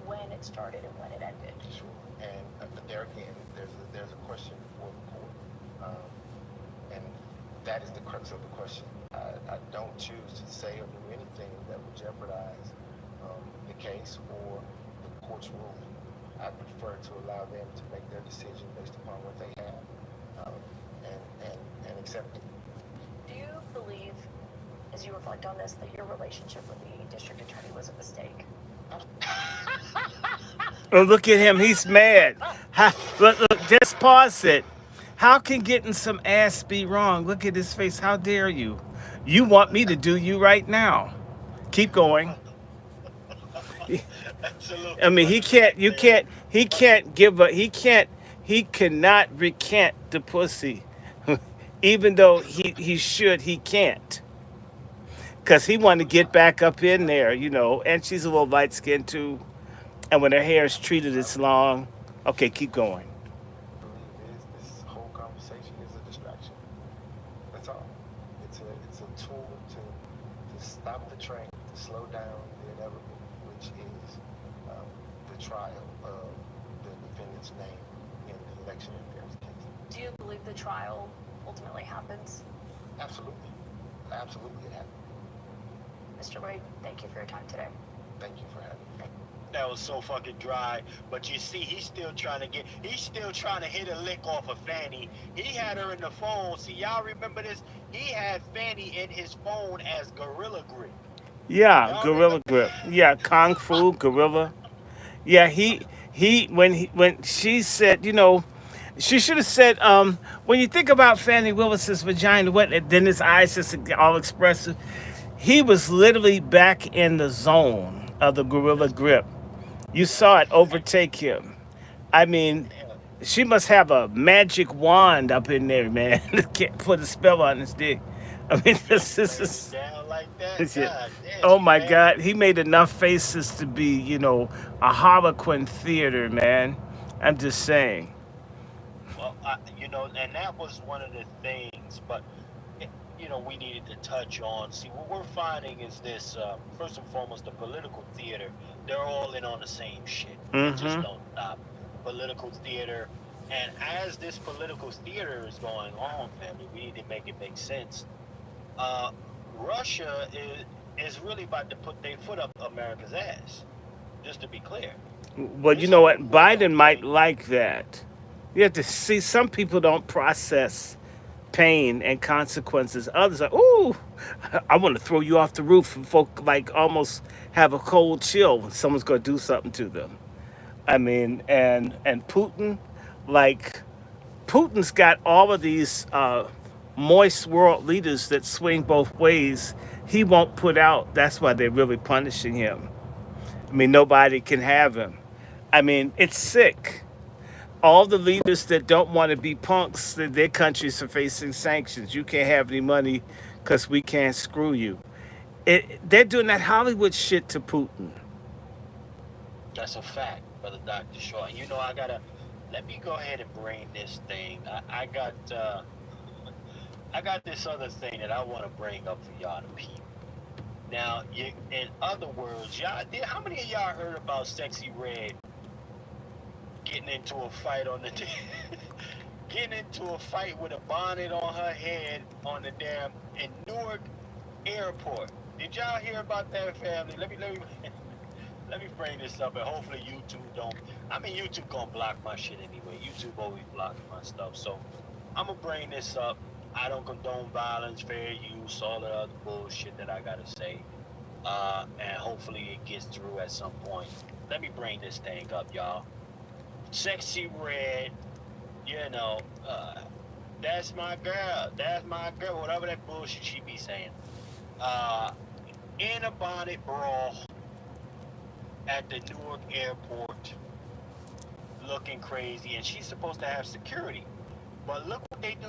when it started and when it ended. Sure. And there again, there's a question for the court. And that is the crux of the question. I don't choose to say or do anything that would jeopardize the case or the court's ruling. I prefer to allow them to make their decision based upon what they have and accept it. Do you believe, as you reflect on this, that your relationship with the district attorney was a mistake? Oh, look at him. He's mad. Look, just pause it. How can getting some ass be wrong? Look at his face. How dare you? You want me to do you right now. Keep going. I Absolutely, mean, he brother. can't, you Yeah. can't, he can't give a, he cannot recant the pussy. Even though he should, he can't. Because he wanted to get back up in there, and she's a little light skinned too. And when her hair is treated this long, okay, keep going. believe is this whole conversation is a distraction. That's all. It's a tool to stop the train, to slow down the inevitable, which is the trial of the defendant's name in the election interference case. Do you believe the trial ultimately happens? Absolutely, absolutely, it happened. Mr. Wade, thank you for your time today. Thank you for having me. That was so fucking dry. But you see, he's still trying to hit a lick off of Fanny. He had her in the phone. See, y'all remember this? He had Fanny in his phone as Gorilla Grip. Yeah, Y'all gorilla remember? grip. Yeah, kung fu gorilla. Yeah, when she said, she should have said, when you think about Fannie Willis's vagina, then his eyes just all expressive. He was literally back in the zone of the gorilla grip. You saw it overtake him. I mean, Yeah, she must have a magic wand up in there, man. Can't put a spell on his dick. I mean, this laying it is. down like that. This it. God damn, Oh she my bad. God, he made enough faces to be, a Harlequin theater, man. I'm just saying. Well, and that was one of the things, but we needed to touch on. See, what we're finding is this: first and foremost, the political theater. They're all in on the same shit. It just Mm-hmm. don't stop. Political theater, and as this political theater is going on, family, we need to make it make sense. Uh, Russia is really about to put their foot up America's ass. Just to be clear, Well, you this know whole what? freedom Biden might thing. like that. You have to see some people don't process pain and consequences. Others are, ooh, I want to throw you off the roof. And folk like almost have a cold chill when someone's going to do something to them. I mean, and Putin, like Putin's got all of these moist world leaders that swing both ways. He won't put out. That's why they're really punishing him. I mean, nobody can have him. I mean, it's sick. All the leaders that don't want to be punks, their countries are facing sanctions. You can't have any money because we can't screw you. They're doing that Hollywood shit to Putin. That's a fact, brother Dr. Shaw. I gotta let me go ahead and bring this thing. I got this other thing that I want to bring up for y'all to peep. Now, in other words, how many of y'all heard about Sexy Red getting into a fight getting into a fight with a bonnet on her head on the damn in Newark airport? Did y'all hear about that, family? Let me bring this up, and hopefully YouTube don't. I mean, YouTube gonna block my shit anyway. YouTube always blocking my stuff, so I'm gonna bring this up. I don't condone violence, fair use, all the other bullshit that I gotta say, and hopefully it gets through at some point. Let me bring this thing up, y'all. Sexy Red, that's my girl. That's my girl. Whatever that bullshit she be saying. In a bonnet brawl at the Newark airport, looking crazy, and she's supposed to have security. But look what they do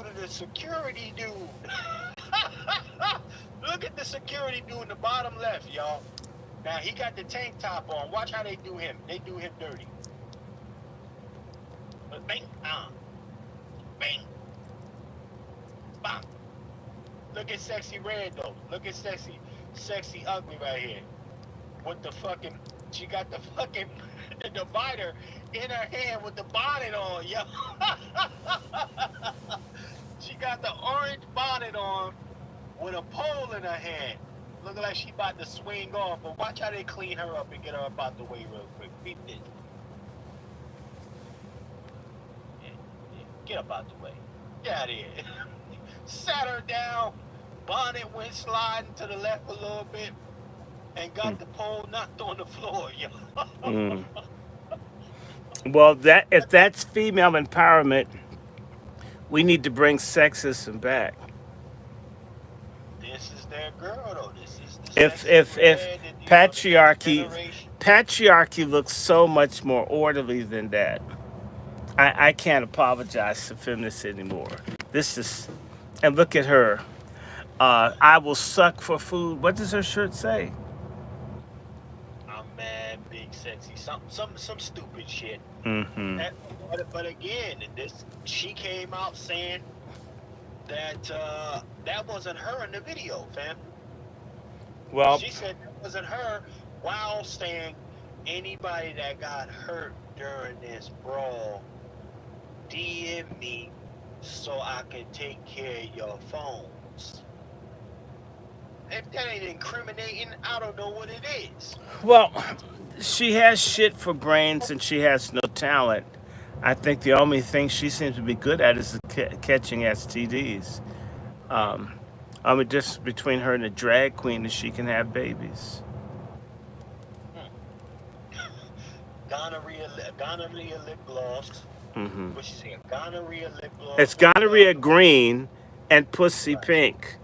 to the security dude. Look at the security dude in the bottom left, y'all. Now he got the tank top on. Watch how they do him. They do him dirty. But bang, bang, bang. Look at Sexy Red though. Look at Sexy Ugly right here. With the fucking, she got the fucking the divider in her hand with the bonnet on, yo. She got the orange bonnet on with a pole in her hand. Looking like she about to swing off, but watch how they clean her up and get her up out the way real quick. Beat this. Yeah, get up out the way. Get out of here. Sat her down. Bonnet went sliding to the left a little bit. and got the pole knocked on the floor, yo. Mm. Well, that if that's female empowerment, we need to bring sexism back. This is their girl, though. This is the If sexy if if red, and the next patriarchy generation. patriarchy looks so much more orderly than that. I can't apologize to feminists anymore. This is, and look at her. I will suck for food. What does her shirt say? I'm mad, big, sexy, some stupid shit. Mm-hmm. And, but again, this she came out saying that that wasn't her in the video, fam. Well, She said that wasn't her, while saying anybody that got hurt during this brawl, DM me so I can take care of your phones. If that ain't incriminating, I don't know what it is. well, she has shit for brains and she has no talent. I think the only thing she seems to be good at is catching STDs. Um, I mean, just between her and a drag queen, she can have babies. Gonorrhea lip gloss. Hmm. What she saying? Gonorrhea lip It's gloss with gonorrhea green and pussy right. pink.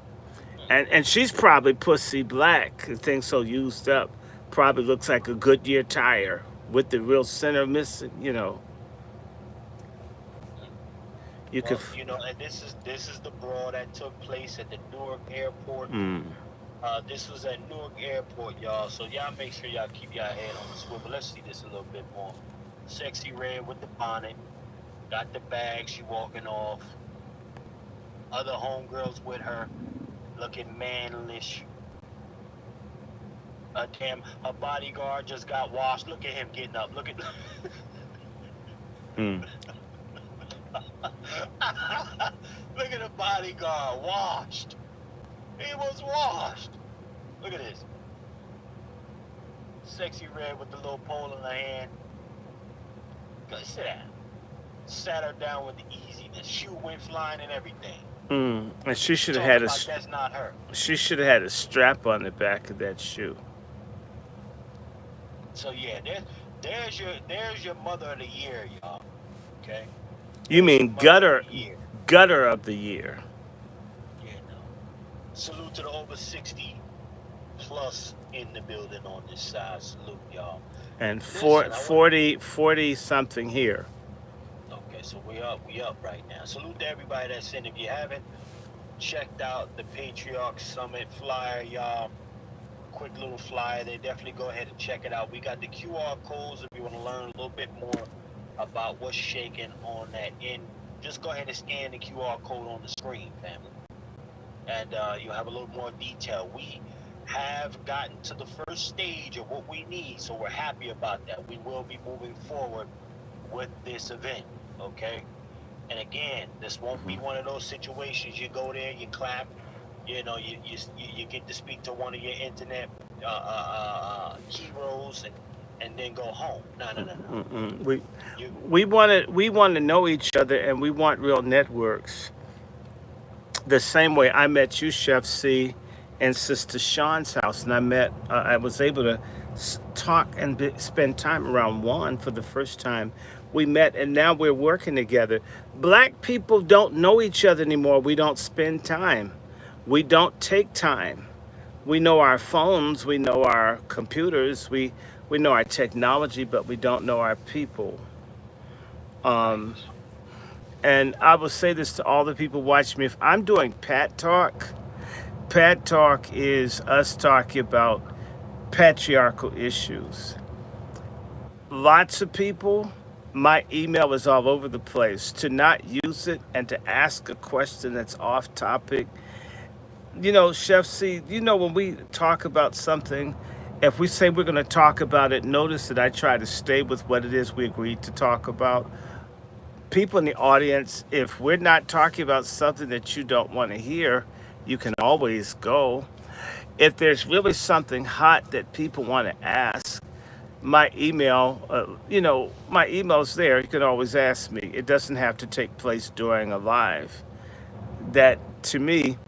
Hmm. And she's probably pussy black. The thing's so used up. Probably looks like a Goodyear tire with the real center missing. You could. Well, and this is the brawl that took place at the Newark Airport. Mm. This was at Newark Airport, y'all. So y'all make sure y'all keep y'all head on the swivel. Let's see this a little bit more. Sexy red with the bonnet, got the bag. She walking off. Other homegirls with her, looking manlish. Damn, her bodyguard just got washed. Look at him getting up. Look at. Mm. Look at the bodyguard washed. He was washed. Look at this. Sexy red with the little pole in her hand. Go sit down. Sat her down with the easiness. Shoe went flying and everything. And she should have Talking had about that's not her. she should have had a strap on the back of that shoe. So yeah, there's your mother of the year, y'all. Okay. You There's your mean mother of the year. gutter of the year? Yeah, no. Salute to the over 60 plus in the building on this side. Salute, y'all. And Listen, 40 something here. Okay, so we up right now. Salute to everybody that's in. If you haven't checked out the Patriarch Summit flyer, y'all, quick little flyer there, definitely go ahead and check it out. We got the QR codes if you want to learn a little bit more about what's shaking on that end. Just go ahead and scan the QR code on the screen, family, and you'll have a little more detail. We have gotten to the first stage of what we need, so we're happy about that. We will be moving forward with this event, okay? And again, this won't be one of those situations you go there, you clap, you get to speak to one of your internet heroes and then go home. No. We You, we want to know each other, and we want real networks. The same way I met you, Chef C, and Sister Sean's house, and I was able to talk and spend time around Juan for the first time. We met, and now we're working together. Black people don't know each other anymore. We don't spend time. We don't take time. We know our phones, we know our computers, we know our technology, but we don't know our people. right. Um, and I will say this to all the people watching me: if I'm doing Pat Talk is us talking about patriarchal issues. Lots of people, my email is all over the place. To not use it and to ask a question that's off topic, Chef C, when we talk about something, if we say we're going to talk about it, notice that I try to stay with what it is we agreed to talk about. People in the audience, if we're not talking about something that you don't want to hear, you can always go. If there's really something hot that people want to ask, my email's there. You can always ask me. It doesn't have to take place during a live. That, to me,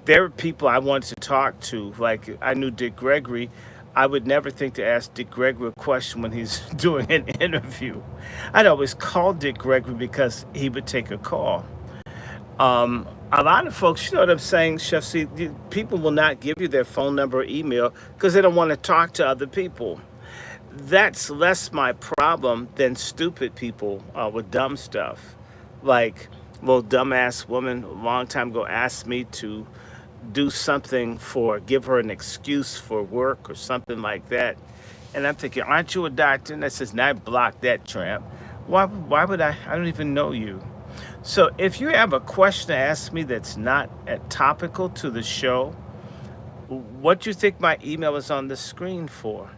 there are people I want to talk to. Like I knew Dick Gregory. I would never think to ask Dick Gregory a question when he's doing an interview. I'd always call Dick Gregory because he would take a call. A lot of folks, you know what I'm saying, Chef C, people will not give you their phone number or email because they don't want to talk to other people. That's less my problem than stupid people with dumb stuff. Like, little dumbass woman a long time ago asked me to do something for, give her an excuse for work or something like that. And I'm thinking, aren't you a doctor? And I says, now I block that tramp. Why would I don't even know you. So if you have a question to ask me that's not topical to the show, what do you think my email is on the screen for?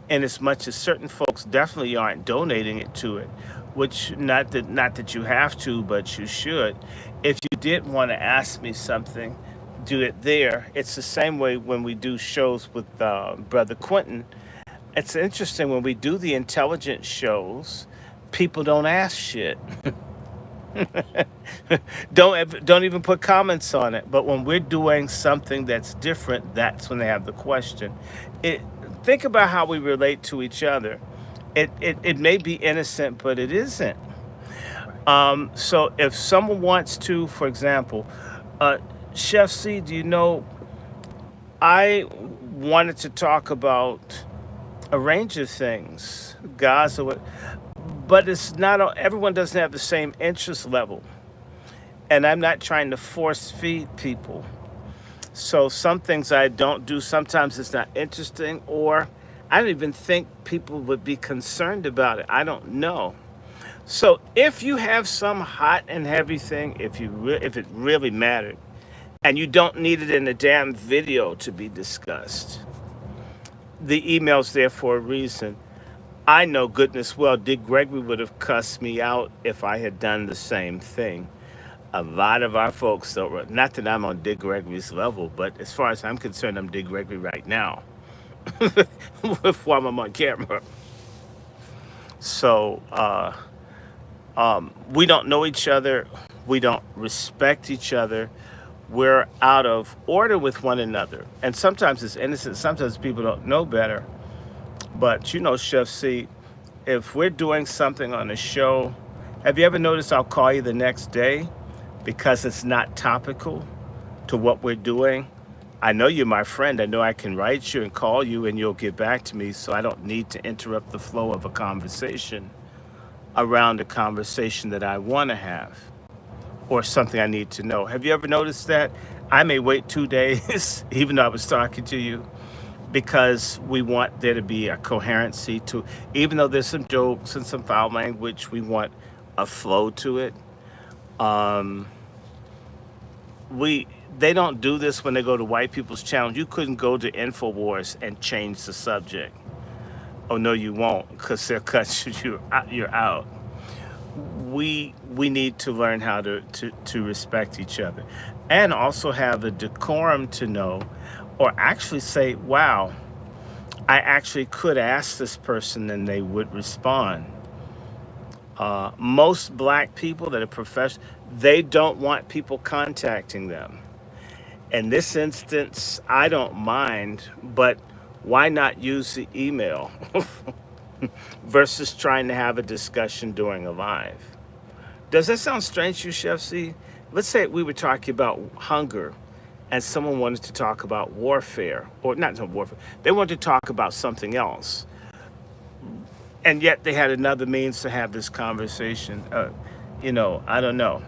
And as much as certain folks definitely aren't donating it to it, which not that you have to, but you should. If you did want to ask me something, do it there. It's the same way when we do shows with Brother Quentin. It's interesting when we do the intelligence shows, people don't ask shit. Don't even put comments on it. But when we're doing something that's different, that's when they have the question. It Think about how we relate to each other. It may be innocent, but it isn't. So if someone wants to, for example, Chef C, do you know, I wanted to talk about a range of things, Gaza, but it's not, everyone doesn't have the same interest level. And I'm not trying to force feed people. So some things I don't do, sometimes it's not interesting, or I don't even think people would be concerned about it. I don't know. So if you have some hot and heavy thing, if it really mattered, and you don't need it in a damn video to be discussed, the email's there for a reason. I know goodness well Dick Gregory would have cussed me out if I had done the same thing. A lot of our folks don't, not that I'm on Dick Gregory's level, but as far as I'm concerned, I'm Dick Gregory right now while I'm on camera. So we don't know each other. We don't respect each other. We're out of order with one another. And sometimes it's innocent. Sometimes people don't know better. But you know, Chef C, if we're doing something on a show, have you ever noticed I'll call you the next day because it's not topical to what we're doing? I know you're my friend. I know I can write you and call you and you'll get back to me, so I don't need to interrupt the flow of a conversation around a conversation that I want to have or something I need to know. Have you ever noticed that? I may wait 2 days, even though I was talking to you, because we want there to be a coherency to, even though there's some jokes and some foul language, we want a flow to it. They don't do this when they go to white people's channels. You couldn't go to InfoWars and change the subject. Oh no, you won't, because they'll cut you. You're out. We need to learn how to respect each other, and also have the decorum to know, or actually say, "Wow, I actually could ask this person, and they would respond." Most black people that are professional, they don't want people contacting them. In this instance, I don't mind, but why not use the email versus trying to have a discussion during a live? Does that sound strange to you, Chef C? Let's say we were talking about hunger and someone wanted to talk about warfare, or not warfare, they wanted to talk about something else. And yet they had another means to have this conversation. I don't know.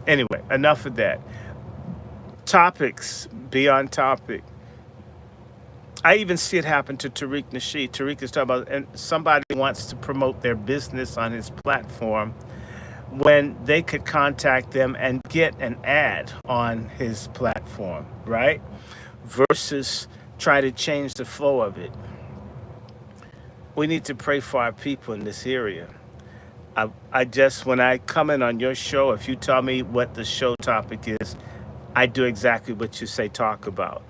Anyway, enough of that. Topics, be on topic. I even see it happen to Tariq Nasheed. Tariq is talking about, and somebody wants to promote their business on his platform when they could contact them and get an ad on his platform, right? Versus try to change the flow of it. We need to pray for our people in this area. I just, when I come in on your show, if you tell me what the show topic is, I do exactly what you say talk about.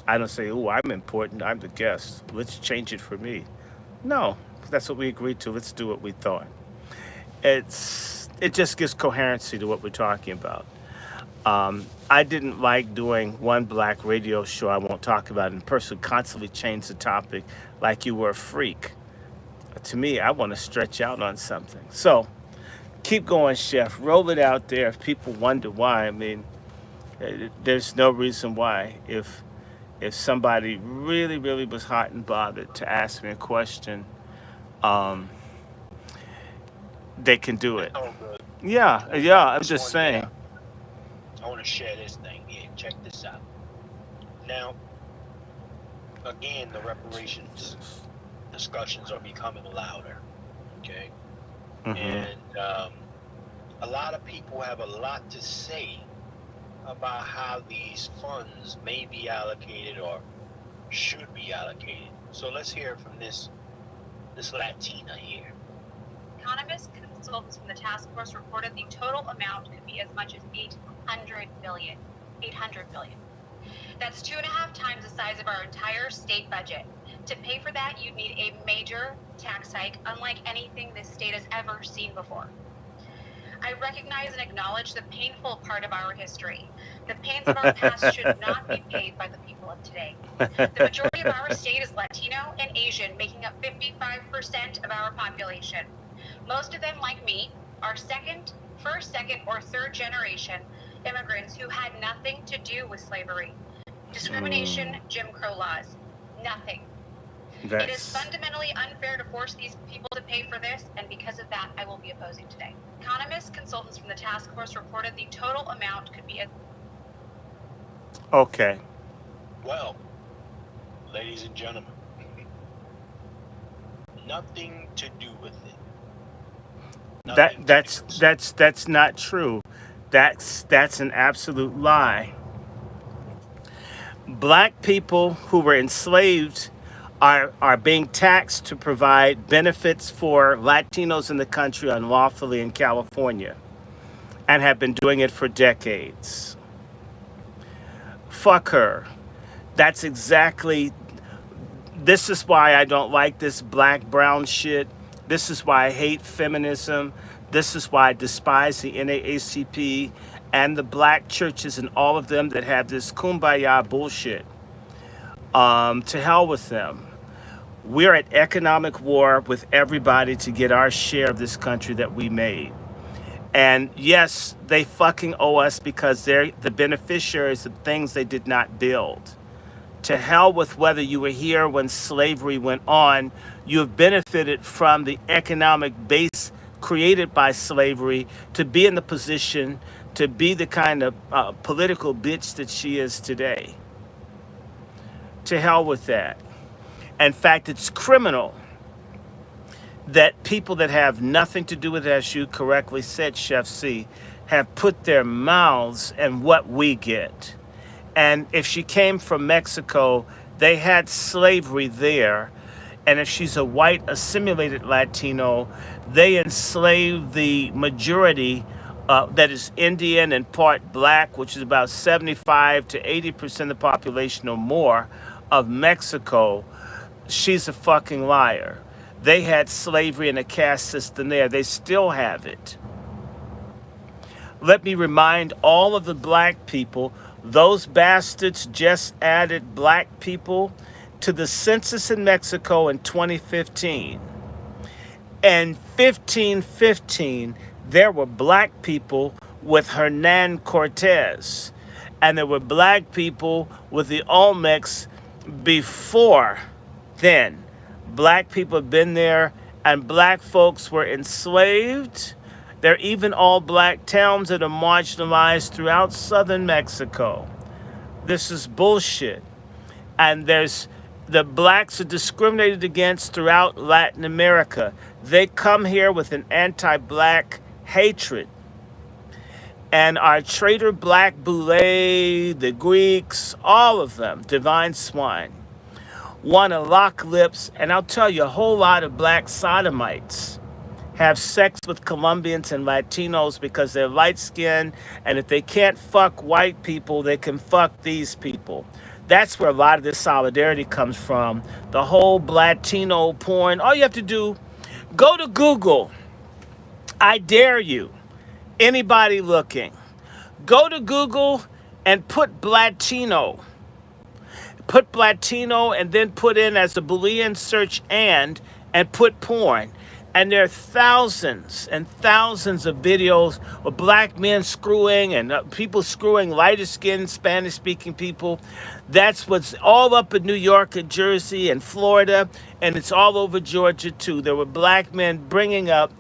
I don't say, oh, I'm important, I'm the guest, let's change it for me. No, that's what we agreed to, let's do what we thought. It just gives coherency to what we're talking about. I didn't like doing one black radio show I won't talk about, and the person constantly changed the topic like you were a freak. To me, I want to stretch out on something. So keep going, Chef. Roll it out there. If people wonder why, I mean, there's no reason why. If somebody really, really was hot and bothered to ask me a question, um, they can do It's it. all good. Yeah, yeah. I'm This just one here, saying. I want to share this thing here. Check this out. Now, again, the reparations discussions are becoming louder. Okay, Hmm. and a lot of people have a lot to say about how these funds may be allocated or should be allocated. So let's hear from this Latina here. Economist consultants from the task force reported the total amount could be as much as 800 billion. 800 billion. That's 2.5 times the size of our entire state budget. To pay for that, you'd need a major tax hike, unlike anything this state has ever seen before. I recognize and acknowledge the painful part of our history. The pains of our past should not be paid by the people of today. The majority of our state is Latino and Asian, making up 55% of our population. Most of them, like me, are first, second, or third generation immigrants who had nothing to do with slavery, discrimination, Jim Crow laws. Nothing. It is That's fundamentally unfair to force these people to pay for this, and because of that, I will be opposing today. Economist consultants from the task force reported the total amount could be okay. Well, ladies and gentlemen, nothing to do with it. That Nothing to do that's with it. that's not true. That's an absolute lie. Black people who were enslaved are being taxed to provide benefits for Latinos in the country unlawfully in California and have been doing it for decades. Fuck her. That's exactly, this is why I don't like this black brown shit. This is why I hate feminism. This is why I despise the NAACP and the black churches and all of them that have this kumbaya bullshit. To hell with them. We're at economic war with everybody to get our share of this country that we made. And yes, they fucking owe us because they're the beneficiaries of things they did not build. To hell with whether you were here when slavery went on. You have benefited from the economic base created by slavery to be in the position to be the kind of political bitch that she is today. To hell with that. In fact, it's criminal that people that have nothing to do with it, as you correctly said, Chef C, have put their mouths in what we get. And if she came from Mexico, they had slavery there. And if she's a white assimilated Latino, they enslaved the majority that is Indian and part black, which is about 75 to 80% of the population or more of Mexico. She's a fucking liar. They had slavery and a caste system there. They still have it. Let me remind all of the black people, those bastards just added black people to the census in Mexico in 2015. In 1515, there were black people with Hernan Cortez, and there were black people with the Olmecs before then. Black people have been there, and black folks were enslaved. There are even all black towns that are marginalized throughout southern Mexico. This is bullshit. And the blacks are discriminated against throughout Latin America. They come here with an anti-black hatred. And our traitor black boule, the Greeks, all of them, divine swine, want to lock lips. And I'll tell you, a whole lot of black sodomites have sex with Colombians and Latinos because they're light skinned, and if they can't fuck white people, they can fuck these people. That's where a lot of this solidarity comes from. The whole Latino porn. All you have to do, go to Google. I dare you, anybody looking, go to Google and put Blatino. Put Blatino and then put in as a Boolean search and put porn. And there are thousands and thousands of videos of black men screwing and people screwing lighter skinned Spanish speaking people. That's what's all up in New York and Jersey and Florida, and it's all over Georgia too. There were black men bringing up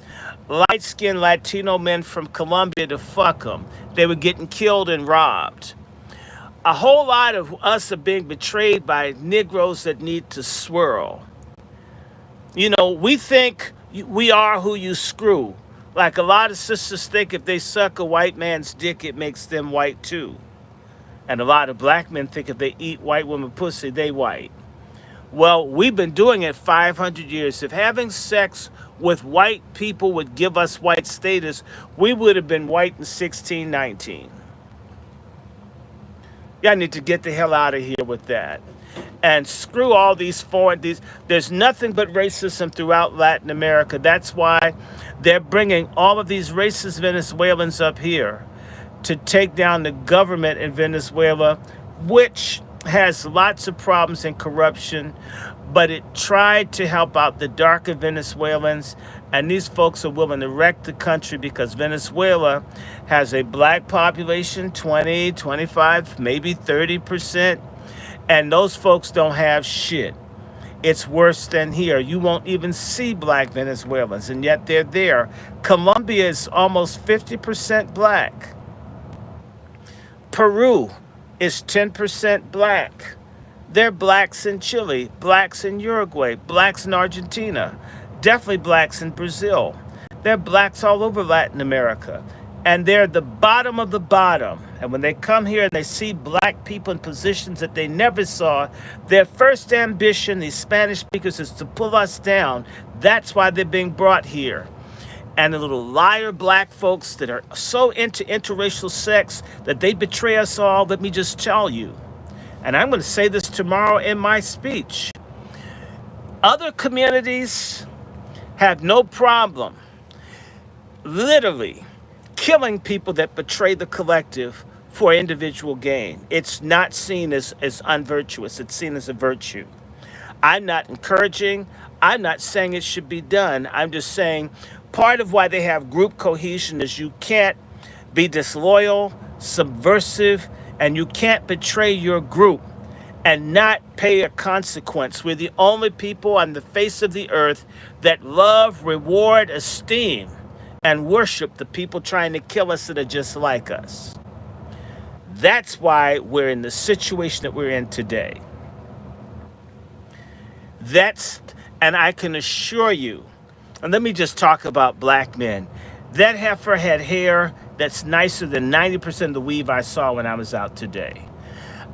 light skinned Latino men from Colombia to fuck them. They were getting killed and robbed. A whole lot of us are being betrayed by Negroes that need to swirl. You know, we think we are who you screw. Like a lot of sisters think if they suck a white man's dick, it makes them white too. And a lot of black men think if they eat white woman pussy, they white. Well, we've been doing it 500 years. If having sex with white people would give us white status, we would have been white in 1619. Y'all need to get the hell out of here with that. And screw all these there's nothing but racism throughout Latin America. That's why they're bringing all of these racist Venezuelans up here to take down the government in Venezuela, which has lots of problems and corruption, but it tried to help out the darker Venezuelans, and these folks are willing to wreck the country because Venezuela has a black population, 20, 25, maybe 30%, and those folks don't have shit. It's worse than here. You won't even see black Venezuelans, and yet they're there. Colombia is almost 50% black. Peru is 10% black. There are blacks in Chile, blacks in Uruguay, blacks in Argentina, definitely blacks in Brazil. There are blacks all over Latin America. And they're the bottom of the bottom. And when they come here and they see black people in positions that they never saw, their first ambition, these Spanish speakers, is to pull us down. That's why they're being brought here. And the little liar black folks that are so into interracial sex that they betray us all, let me just tell you. And I'm going to say this tomorrow in my speech. Other communities have no problem, literally, killing people that betray the collective for individual gain. It's not seen as unvirtuous. It's seen as a virtue. I'm not encouraging. I'm not saying it should be done. I'm just saying part of why they have group cohesion is you can't be disloyal, subversive, and you can't betray your group and not pay a consequence. We're the only people on the face of the earth that love, reward, esteem, and worship the people trying to kill us that are just like us. That's why we're in the situation that we're in today. And I can assure you, and let me just talk about black men. That heifer had hair that's nicer than 90% of the weave I saw when I was out today.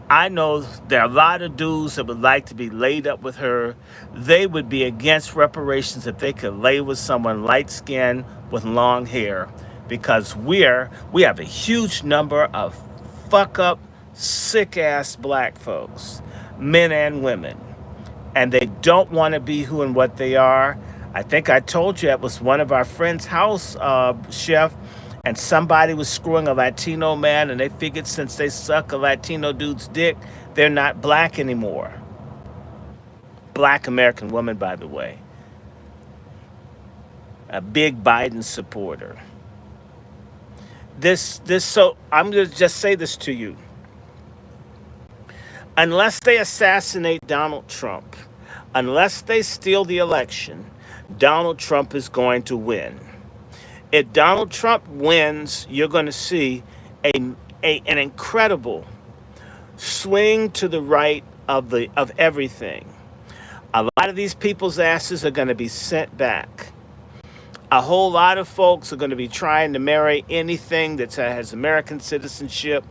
I know there are a lot of dudes that would like to be laid up with her. They would be against reparations if they could lay with someone light-skinned with long hair, because we have a huge number of fuck-up, sick-ass black folks, men and women, and they don't want to be who and what they are. I think I told you it was one of our friend's house, chef, and somebody was screwing a Latino man, and they figured since they suck a Latino dude's dick, they're not black anymore. Black American woman, by the way. A big Biden supporter. So I'm going to just say this to you. Unless they assassinate Donald Trump, unless they steal the election, Donald Trump is going to win. If Donald Trump wins, you're going to see an incredible swing to the right of everything. A lot of these people's asses are going to be sent back. A whole lot of folks are going to be trying to marry anything that has American citizenship.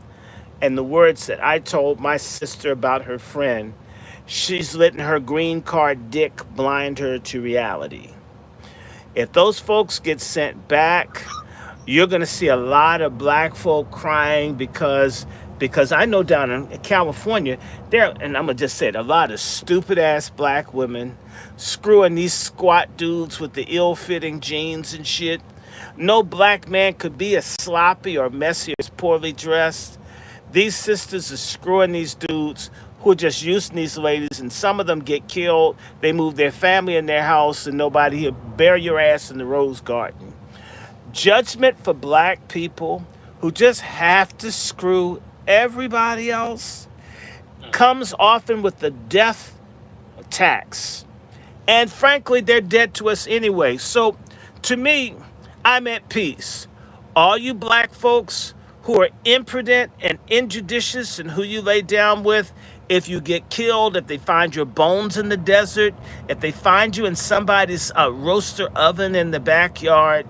And the words that I told my sister about her friend, she's letting her green card dick blind her to reality. If those folks get sent back, you're going to see a lot of black folk crying because I know down in California, and I'm going to just say it, a lot of stupid-ass black women screwing these squat dudes with the ill-fitting jeans and shit. No black man could be as sloppy or messy or as poorly dressed. These sisters are screwing these dudes who are just using these ladies, and some of them get killed. They move their family in their house, and nobody here. Bury your ass in the rose garden. Judgment for black people who just have to screw everybody else comes often with the death tax. And frankly, they're dead to us anyway. So to me, I'm at peace. All you black folks who are imprudent and injudicious and who you lay down with, if you get killed, if they find your bones in the desert, if they find you in somebody's roaster oven in the backyard,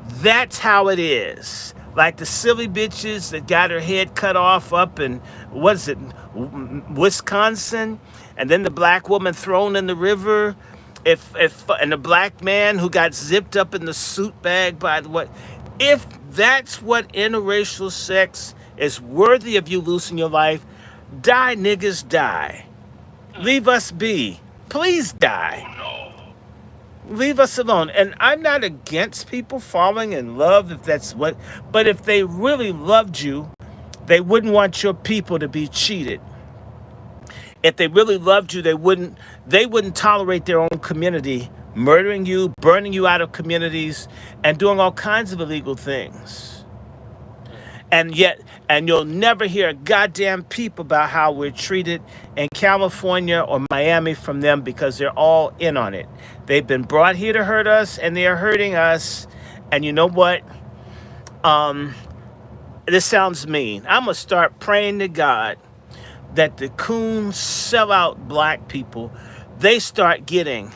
that's how it is. Like the silly bitches that got her head cut off up in, what is it, Wisconsin, and then the black woman thrown in the river. If and the black man who got zipped up in the suit bag by the what, if that's what interracial sex is worthy of you losing your life, die niggas die. Leave us be. Please die. Leave us alone. And I'm not against people falling in love if that's what, but if they really loved you, they wouldn't want your people to be cheated. If they really loved you, they wouldn't tolerate their own community murdering you, burning you out of communities, and doing all kinds of illegal things. And you'll never hear a goddamn peep about how we're treated in California or Miami from them because they're all in on it. They've been brought here to hurt us, and they are hurting us. And you know what? This sounds mean. I'm going to start praying to God that the coons sell out black people. They start getting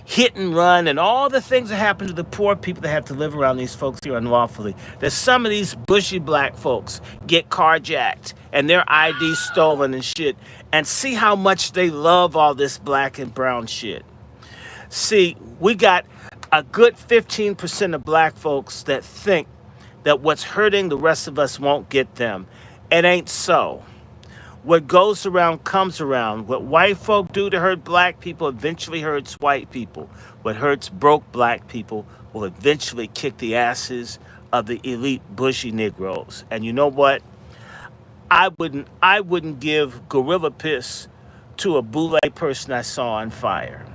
hit and run and all the things that happen to the poor people that have to live around these folks here unlawfully. That some of these bushy black folks get carjacked and their ID stolen and shit, and see how much they love all this black and brown shit. See, we got a good 15% of black folks that think that what's hurting the rest of us won't get them. It ain't so. What goes around comes around. What white folk do to hurt black people eventually hurts white people. What hurts broke black people will eventually kick the asses of the elite bushy Negroes. And you know what? I wouldn't give gorilla piss to a boule person I saw on fire.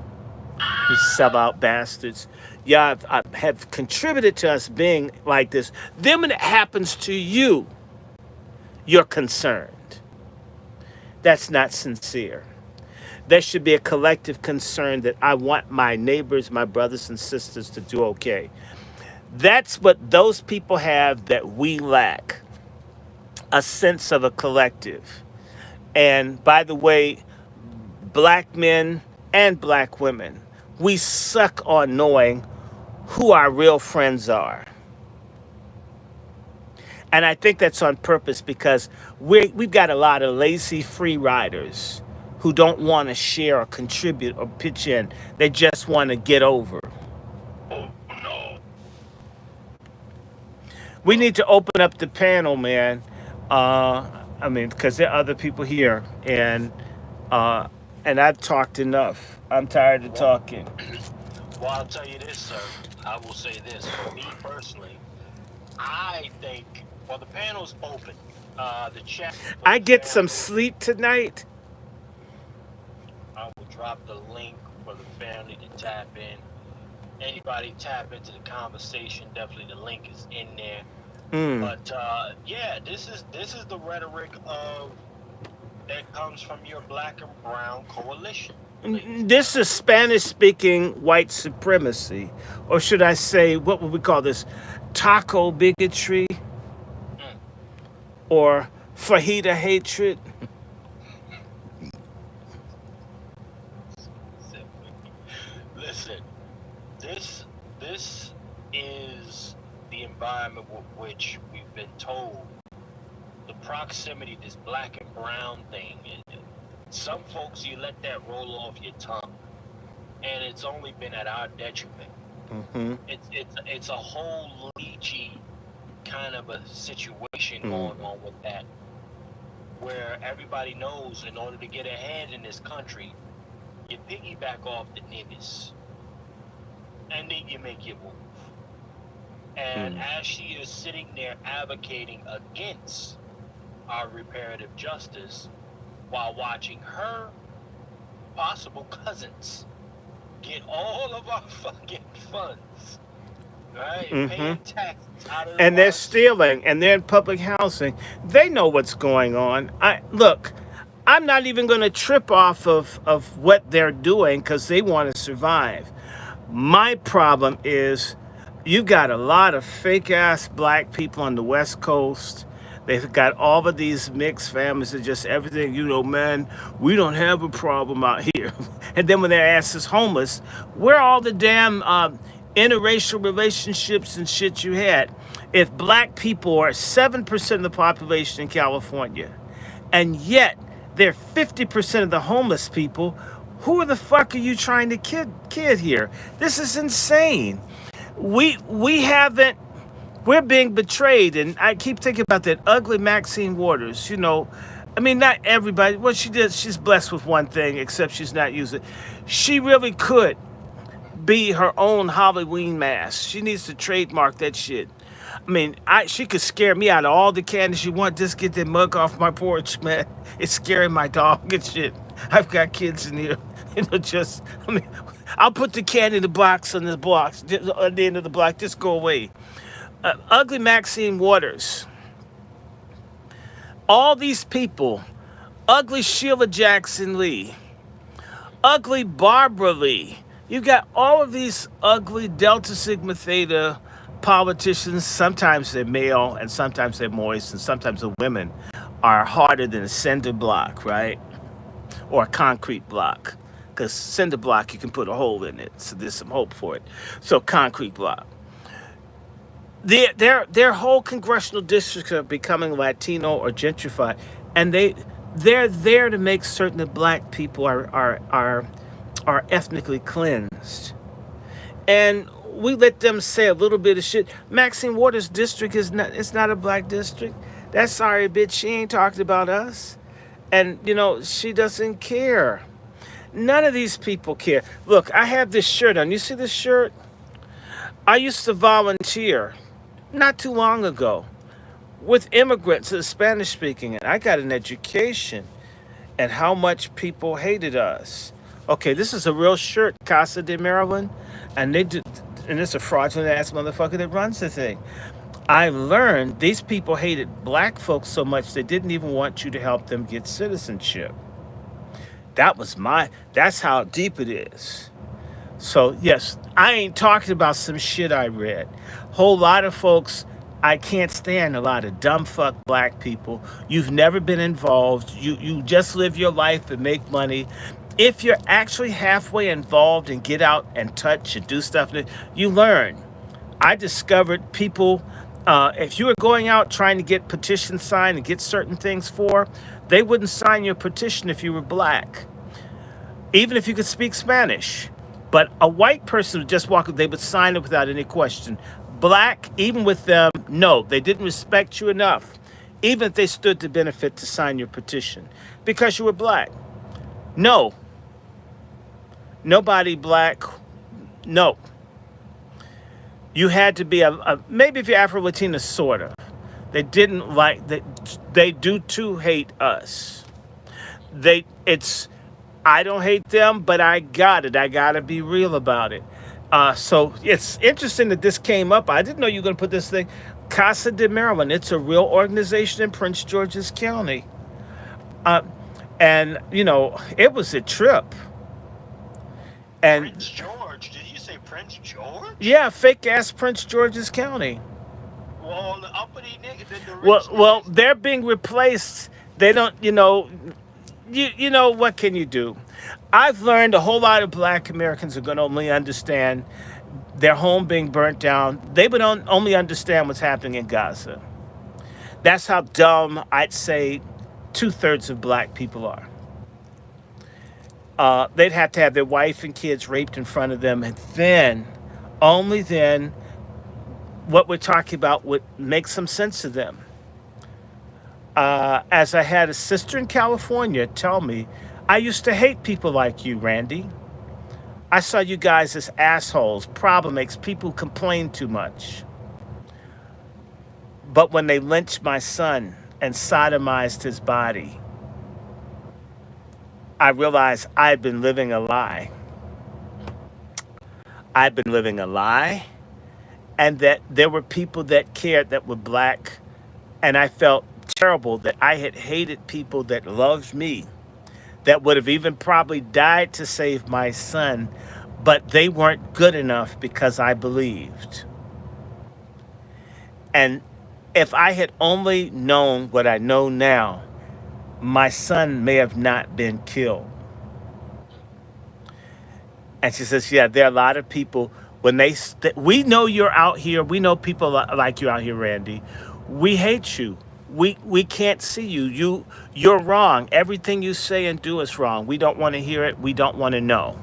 You sellout bastards. Yeah, I have contributed to us being like this. Then when it happens to you, you're concerned. That's not sincere. There should be a collective concern that I want my neighbors, my brothers and sisters to do okay. That's what those people have that we lack, a sense of a collective. And by the way, black men and black women, we suck on knowing who our real friends are. And I think that's on purpose because we've got a lot of lazy free riders who don't want to share or contribute or pitch in. They just want to get over. We need to open up the panel, man. Because there are other people here, and I've talked enough. I'm tired of talking. Well, I'll tell you this, sir. I will say this. For me personally, I think, well, the panel's open. The chat. I get some sleep tonight. I will drop the link for the family to tap in. Anybody tap into the conversation, definitely the link is in there. But yeah, this is the rhetoric of that comes from your black and brown coalition. This is Spanish-speaking white supremacy, or should I say, what would we call this? Taco bigotry, or fajita hatred. Listen, this is the environment with which we've been told the proximity, this black and brown thing. Some folks, you let that roll off your tongue, and it's only been at our detriment. Mm-hmm. It's a whole leechy kind of a situation going on with that, where everybody knows in order to get ahead in this country, you piggyback off the niggas, and then you make your move. And as she is sitting there advocating against our reparative justice while watching her possible cousins get all of our fucking funds, right? Mm-hmm. Paying taxes out of And they're our stealing, and they're in public housing. They know what's going on. I look. I'm not even going to trip off of what they're doing because they want to survive. My problem is you've got a lot of fake ass black people on the West Coast. They've got all of these mixed families and just everything, man, we don't have a problem out here. And then when their ass is homeless, where are all the damn interracial relationships and shit you had? If black people are 7% of the population in California, and yet they're 50% of the homeless people, who the fuck are you trying to kid here? This is insane. We haven't we're being betrayed, and I keep thinking about that ugly Maxine Waters. I mean, not everybody. What she did, she's blessed with one thing, except she's not using it. She really could be her own Halloween mask. She needs to trademark that shit. I mean, she could scare me out of all the candy she wants. Just get that mug off my porch, man. It's scaring my dog and shit. I've got kids in here. I'll put the candy in the box on the blocks, at the end of the block. Just go away. Ugly Maxine Waters. All these people. Ugly Sheila Jackson Lee. Ugly Barbara Lee. You got all of these ugly Delta Sigma Theta politicians. Sometimes they're male, and sometimes they're moist, and sometimes the women are harder than a cinder block, right? Or a concrete block. Because cinder block, you can put a hole in it, so there's some hope for it. So concrete block. Their whole congressional districts are becoming Latino or gentrified, and they're there to make certain that black people are ethnically cleansed. And we let them say a little bit of shit. Maxine Waters' district it's not a black district. That sorry bitch, she ain't talked about us. And she doesn't care. None of these people care. Look, I have this shirt on. You see this shirt? I used to volunteer not too long ago with immigrants that are Spanish speaking, and I got an education and how much people hated us. Okay, this is a real shirt, Casa de Maryland, and it's a fraudulent ass motherfucker that runs the thing. I learned these people hated black folks so much they didn't even want you to help them get citizenship. That's how deep it is. So yes, I ain't talking about some shit I read. Whole lot of folks, I can't stand a lot of dumb fuck black people. You've never been involved. You just live your life and make money. If you're actually halfway involved and get out and touch and do stuff, you learn. I discovered people, if you were going out trying to get petitions signed and get certain things they wouldn't sign your petition if you were black, even if you could speak Spanish. But a white person would just walk, they would sign it without any question. Black, even with them, no, they didn't respect you enough, even if they stood to benefit to sign your petition, because you were black. No. Nobody black, no. You had to be maybe if you're Afro-Latina, sort of. They didn't like, they do too hate us. I don't hate them, but I got it. I got to be real about it. So it's interesting that this came up. I didn't know you were going to put this thing. Casa de Maryland. It's a real organization in Prince George's County. And, it was a trip. And Prince George. Did you say Prince George? yeah, fake ass Prince George's County. Well, the uppity nigga, the rich Well, niggas. they're being replaced. They don't, what can you do? I've learned a whole lot of black Americans are going to only understand their home being burnt down. They would only understand what's happening in Gaza. That's how dumb I'd say 2/3 of black people are. They'd have to have their wife and kids raped in front of them, and then, only then, what we're talking about would make some sense to them. As I had a sister in California tell me, I used to hate people like you, Randy. I saw you guys as assholes. Problem makes people complain too much. But when they lynched my son and sodomized his body, I realized I'd been living a lie. I'd been living a lie, and that there were people that cared that were black, and I felt terrible that I had hated people that loved me, that would have even probably died to save my son, but they weren't good enough because I believed. And if I had only known what I know now, my son may have not been killed. And she says, yeah, there are a lot of people when we know you're out here. We know people like you out here, Randy. We hate you. We can't see you. You're wrong. Everything you say and do is wrong. We don't want to hear it. We don't want to know.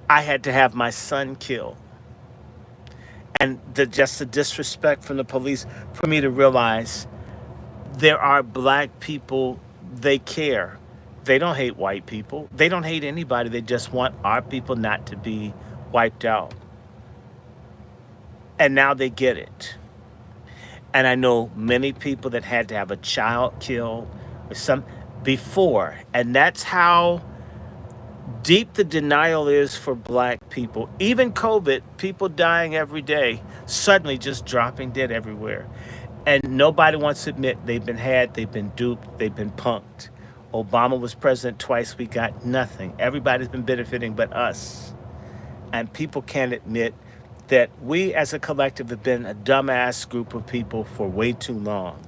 I had to have my son killed. And just the disrespect from the police for me to realize there are black people, they care. They don't hate white people. They don't hate anybody. They just want our people not to be wiped out. And now they get it. And I know many people that had to have a child killed or some before. And that's how deep the denial is for black people. Even COVID, people dying every day, suddenly just dropping dead everywhere. And nobody wants to admit they've been had, they've been duped, they've been punked. Obama was president twice, we got nothing. Everybody's been benefiting but us. And people can't admit that we as a collective have been a dumbass group of people for way too long.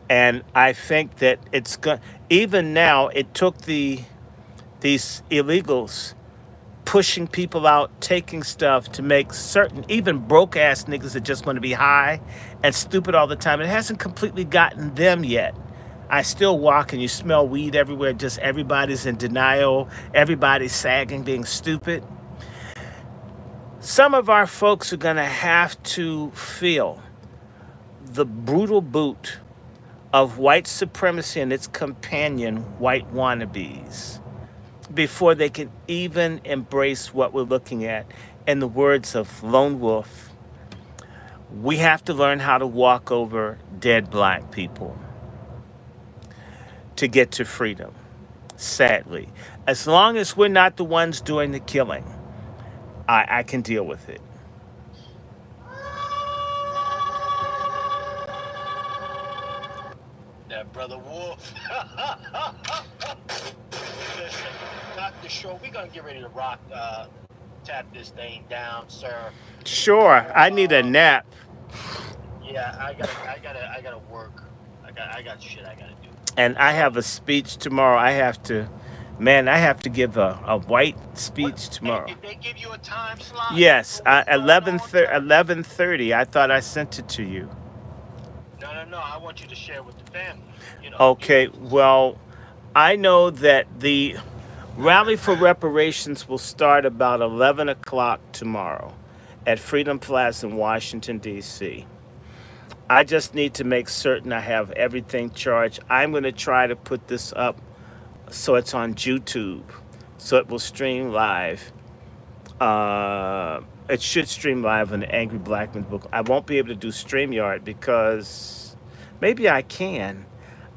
And I think that it's good. Even now, it took these illegals pushing people out, taking stuff to make certain, even broke ass niggas that just want to be high and stupid all the time. It hasn't completely gotten them yet. I still walk and you smell weed everywhere. Just everybody's in denial. Everybody's sagging, being stupid. Some of our folks are going to have to feel the brutal boot of white supremacy and its companion, white wannabes, before they can even embrace what we're looking at. In the words of Lone Wolf, we have to learn how to walk over dead black people to get to freedom, sadly. As long as we're not the ones doing the killing, I can deal with it. That brother Wolf. Listen, Dr. Short, we're gonna get ready to rock, tap this thing down, sir. Sure, I need a nap. Yeah, I gotta work. I got shit I gotta do. And I have a speech tomorrow. I have to give a white speech tomorrow. Hey, did they give you a time slot? Yes, What was going on? 11:30. I thought I sent it to you. No. I want you to share with the family. You know. Okay, well, I know that the Rally for Reparations will start about 11 o'clock tomorrow at Freedom Plaza in Washington, D.C. I just need to make certain I have everything charged. I'm going to try to put this up so it's on YouTube, so it will stream live. It should stream live on the Angry Black Man's Book. I won't be able to do StreamYard because maybe I can.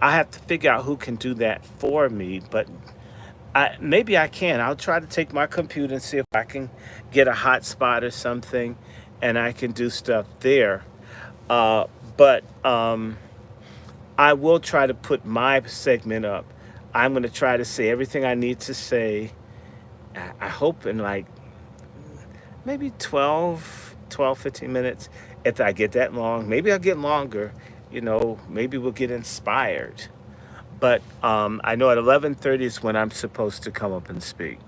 I have to figure out who can do that for me, but maybe I can. I'll try to take my computer and see if I can get a hotspot or something, and I can do stuff there. But I will try to put my segment up. I'm going to try to say everything I need to say. I hope in like maybe 15 minutes. If I get that long, maybe I'll get longer. You know, maybe we'll get inspired. But I know at 11:30 is when I'm supposed to come up and speak.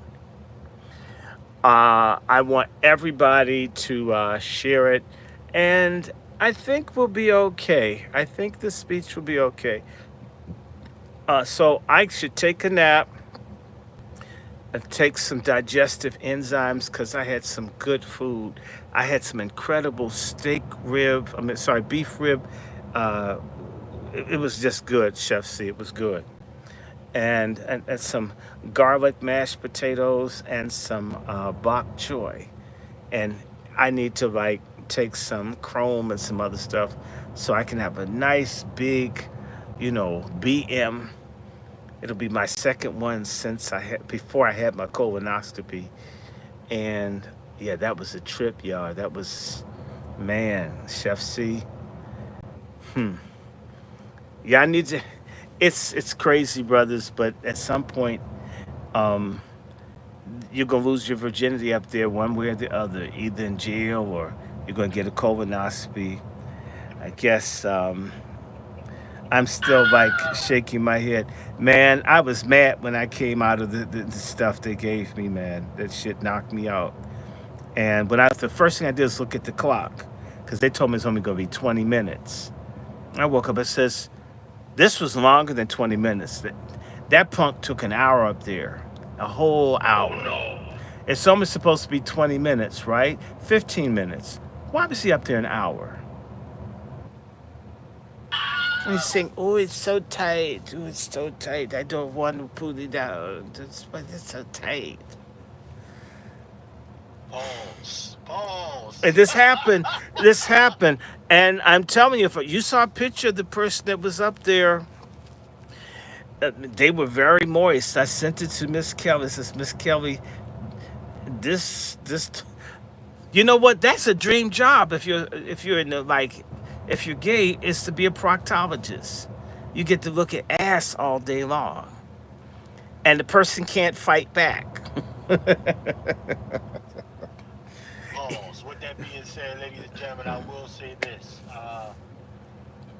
I want everybody to share it. And I think we'll be okay. I think the speech will be okay. So I should take a nap and take some digestive enzymes because I had some good food. I had some incredible beef rib. It was just good, Chef C. It was good. And some garlic mashed potatoes and some bok choy. And I need to take some chrome and some other stuff so I can have a nice big, BM. It'll be my second one since before I had my colonoscopy. And yeah, that was a trip, y'all. That was, man, Chef C. Yeah, I need to. It's crazy, brothers. But at some point, um, you're gonna lose your virginity up there, one way or the other, either in jail or you're gonna get a colonoscopy. I guess I'm still like shaking my head. Man, I was mad when I came out of the stuff they gave me, man. That shit knocked me out. And the first thing I did was look at the clock because they told me it's only going to be 20 minutes. I woke up, it says, this was longer than 20 minutes. That punk took an hour up there, a whole hour. Oh no. It's only supposed to be 20 minutes, right? 15 minutes. Why was he up there an hour? And he's saying, oh, it's so tight. Oh, it's so tight. I don't want to pull it down. But it's so tight. Pause. Pause. And this happened. This happened. And I'm telling you, if you saw a picture of the person that was up there, they were very moist. I sent it to Miss Kelly. It says, Miss Kelly, this, you know what? That's a dream job. If you're in the, like, if you're gay, is to be a proctologist. You get to look at ass all day long, and the person can't fight back. Pause. With that being said, ladies and gentlemen, I will say this.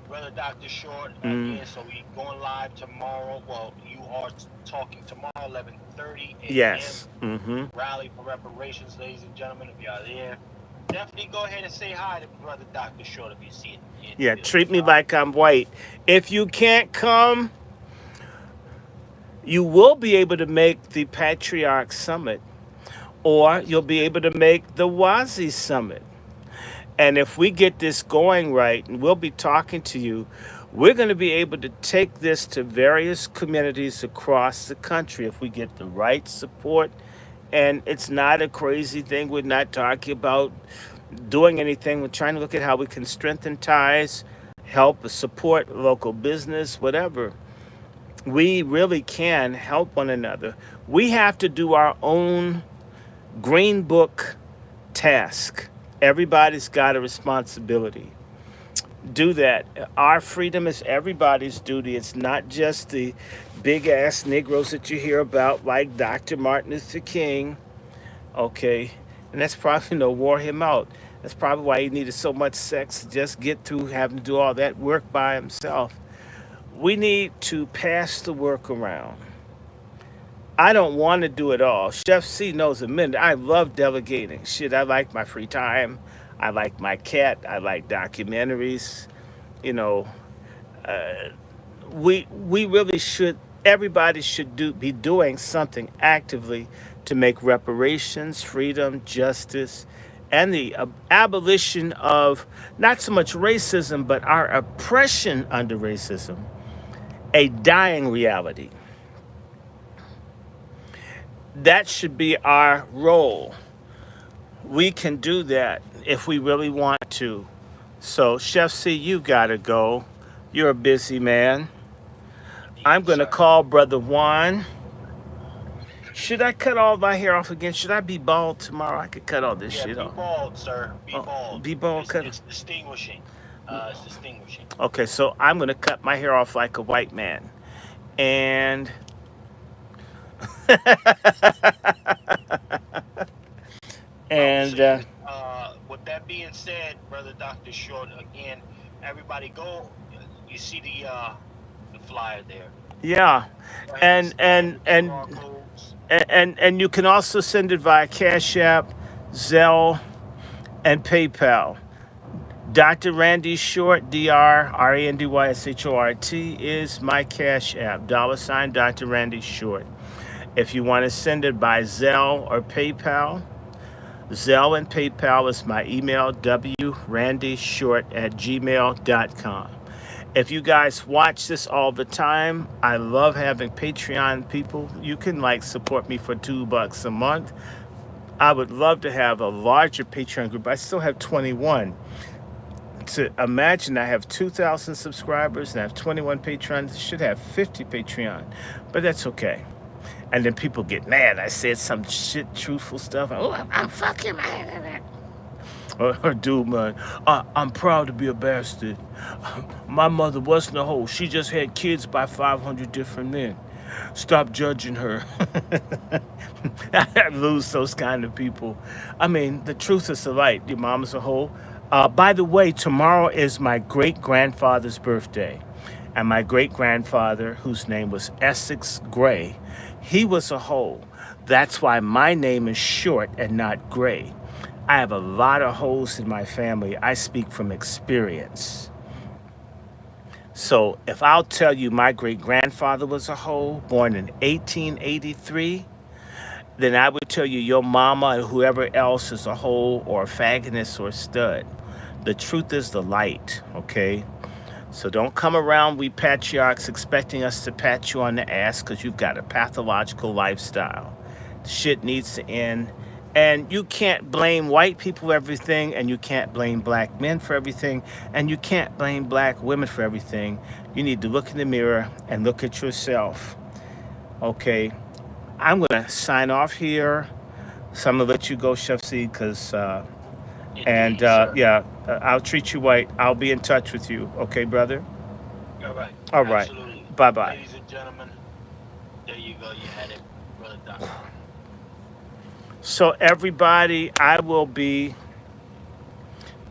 Brother Dr. Short, again, so we going live tomorrow. Well, you are talking tomorrow, 11:30 a.m. Yes. Rally for reparations, ladies and gentlemen. If y'all there, definitely go ahead and say hi to Brother Dr. Short if you see it. Yeah, treat me like I'm white. If you can't come, you will be able to make the Patriarch Summit, or you'll be able to make the Wazi Summit. And if we get this going right, and we'll be talking to you, we're going to be able to take this to various communities across the country if we get the right support. And it's not a crazy thing. We're not talking about doing anything. We're trying to look at how we can strengthen ties, help support local business, whatever. We really can help one another. We have to do our own Green Book task. Everybody's got a responsibility. Do that. Our freedom is everybody's duty. It's not just the big ass Negroes that you hear about, like Dr. Martin Luther King. Okay. And that's probably wore him out. That's probably why he needed so much sex to just get through having to do all that work by himself. We need to pass the work around. I don't want to do it all. Chef C knows a minute. I love delegating. Shit, I like my free time. I like my cat. I like documentaries. You know, we really should. Everybody should be doing something actively to make reparations, freedom, justice, and the abolition of not so much racism, but our oppression under racism, a dying reality. That should be our role. We can do that if we really want to. So, Chef C, you gotta go. You're a busy man. I'm gonna call Brother Juan. Should I cut all my hair off again? Should I be bald tomorrow? I could cut all this shit off. Be bald, sir. Be bald. Be bald. It's distinguishing. It's distinguishing. Okay, so I'm gonna cut my hair off like a white man, and and with that being said, Brother Dr. Short, again, everybody go. You see the flyer there. yeah, and you can also send it via Cash App, Zelle, and PayPal. Dr. Randy Short, DrRandyShort is my Cash App. $ Dr. Randy Short. If you want to send it by Zelle or PayPal, Zelle and PayPal is my email, wrandyshort@gmail.com. If you guys watch this all the time, I love having Patreon people. You can support me for $2 a month. I would love to have a larger Patreon group. I still have 21. To imagine I have 2,000 subscribers and I have 21 Patreons, I should have 50 Patreon, but that's okay. And then people get mad. I said some shit, truthful stuff. Oh, I'm fucking mad. Or dude, man, I'm proud to be a bastard. My mother wasn't a hoe. She just had kids by 500 different men. Stop judging her. I lose those kind of people. I mean, the truth is the light. Your mom's a hoe. By the way, tomorrow is my great-grandfather's birthday. And my great-grandfather, whose name was Essex Gray, he was a hoe. That's why my name is Short and not Gray. I have a lot of hoes in my family. I speak from experience. So if I'll tell you my great-grandfather was a hoe, born in 1883, then I would tell you your mama and whoever else is a hoe or a faggoness or a stud. The truth is the light, okay? So don't come around, we patriarchs, expecting us to pat you on the ass because you've got a pathological lifestyle. Shit needs to end. And you can't blame white people for everything, and you can't blame black men for everything, and you can't blame black women for everything. You need to look in the mirror and look at yourself. Okay, I'm gonna sign off here. So I'm gonna let you go, Chef C, because Indeed, sir. yeah, I'll treat you right. I'll be in touch with you. Okay, brother. All right. All right. Absolutely. Bye bye. Ladies and gentlemen, there you go. You had it, brother Doc. So everybody, I will be.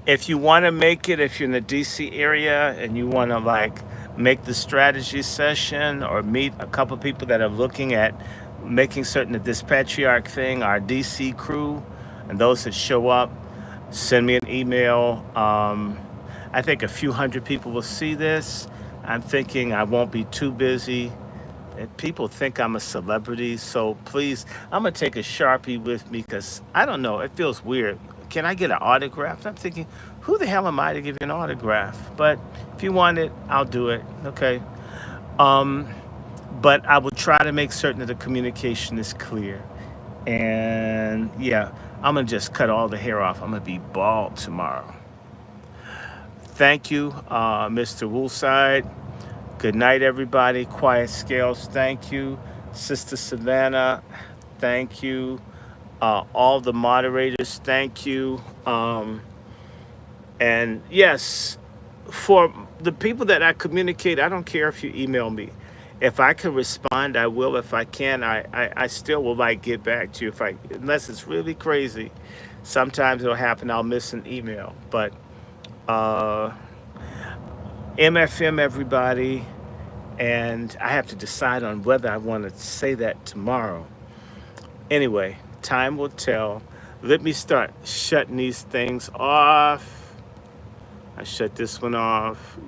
If you want to make it, if you're in the DC area and you want to like make the strategy session or meet a couple people that are looking at making certain that this patriarch thing, our DC crew, and those that show up, send me an email. I think a few hundred people will see this. I'm thinking I won't be too busy. And people think I'm a celebrity, so please, I'm gonna take a Sharpie with me because I don't know, it feels weird. Can I get an autograph? I'm thinking, who the hell am I to give you an autograph? But if you want it, I'll do it, okay? But I will try to make certain that the communication is clear. And yeah, I'm gonna just cut all the hair off. I'm gonna be bald tomorrow. Thank you, Mr. Woolside. Good night, everybody. Quiet Scales, thank you. Sister Savannah, thank you. All the moderators, thank you. And yes, for the people that I communicate, I don't care if you email me. If I can respond, I will. If I can, I still will like get back to you. Unless it's really crazy, sometimes it'll happen. I'll miss an email. But MFM, everybody. And I have to decide on whether I want to say that tomorrow. Anyway, time will tell. Let me start shutting these things off. I shut this one off.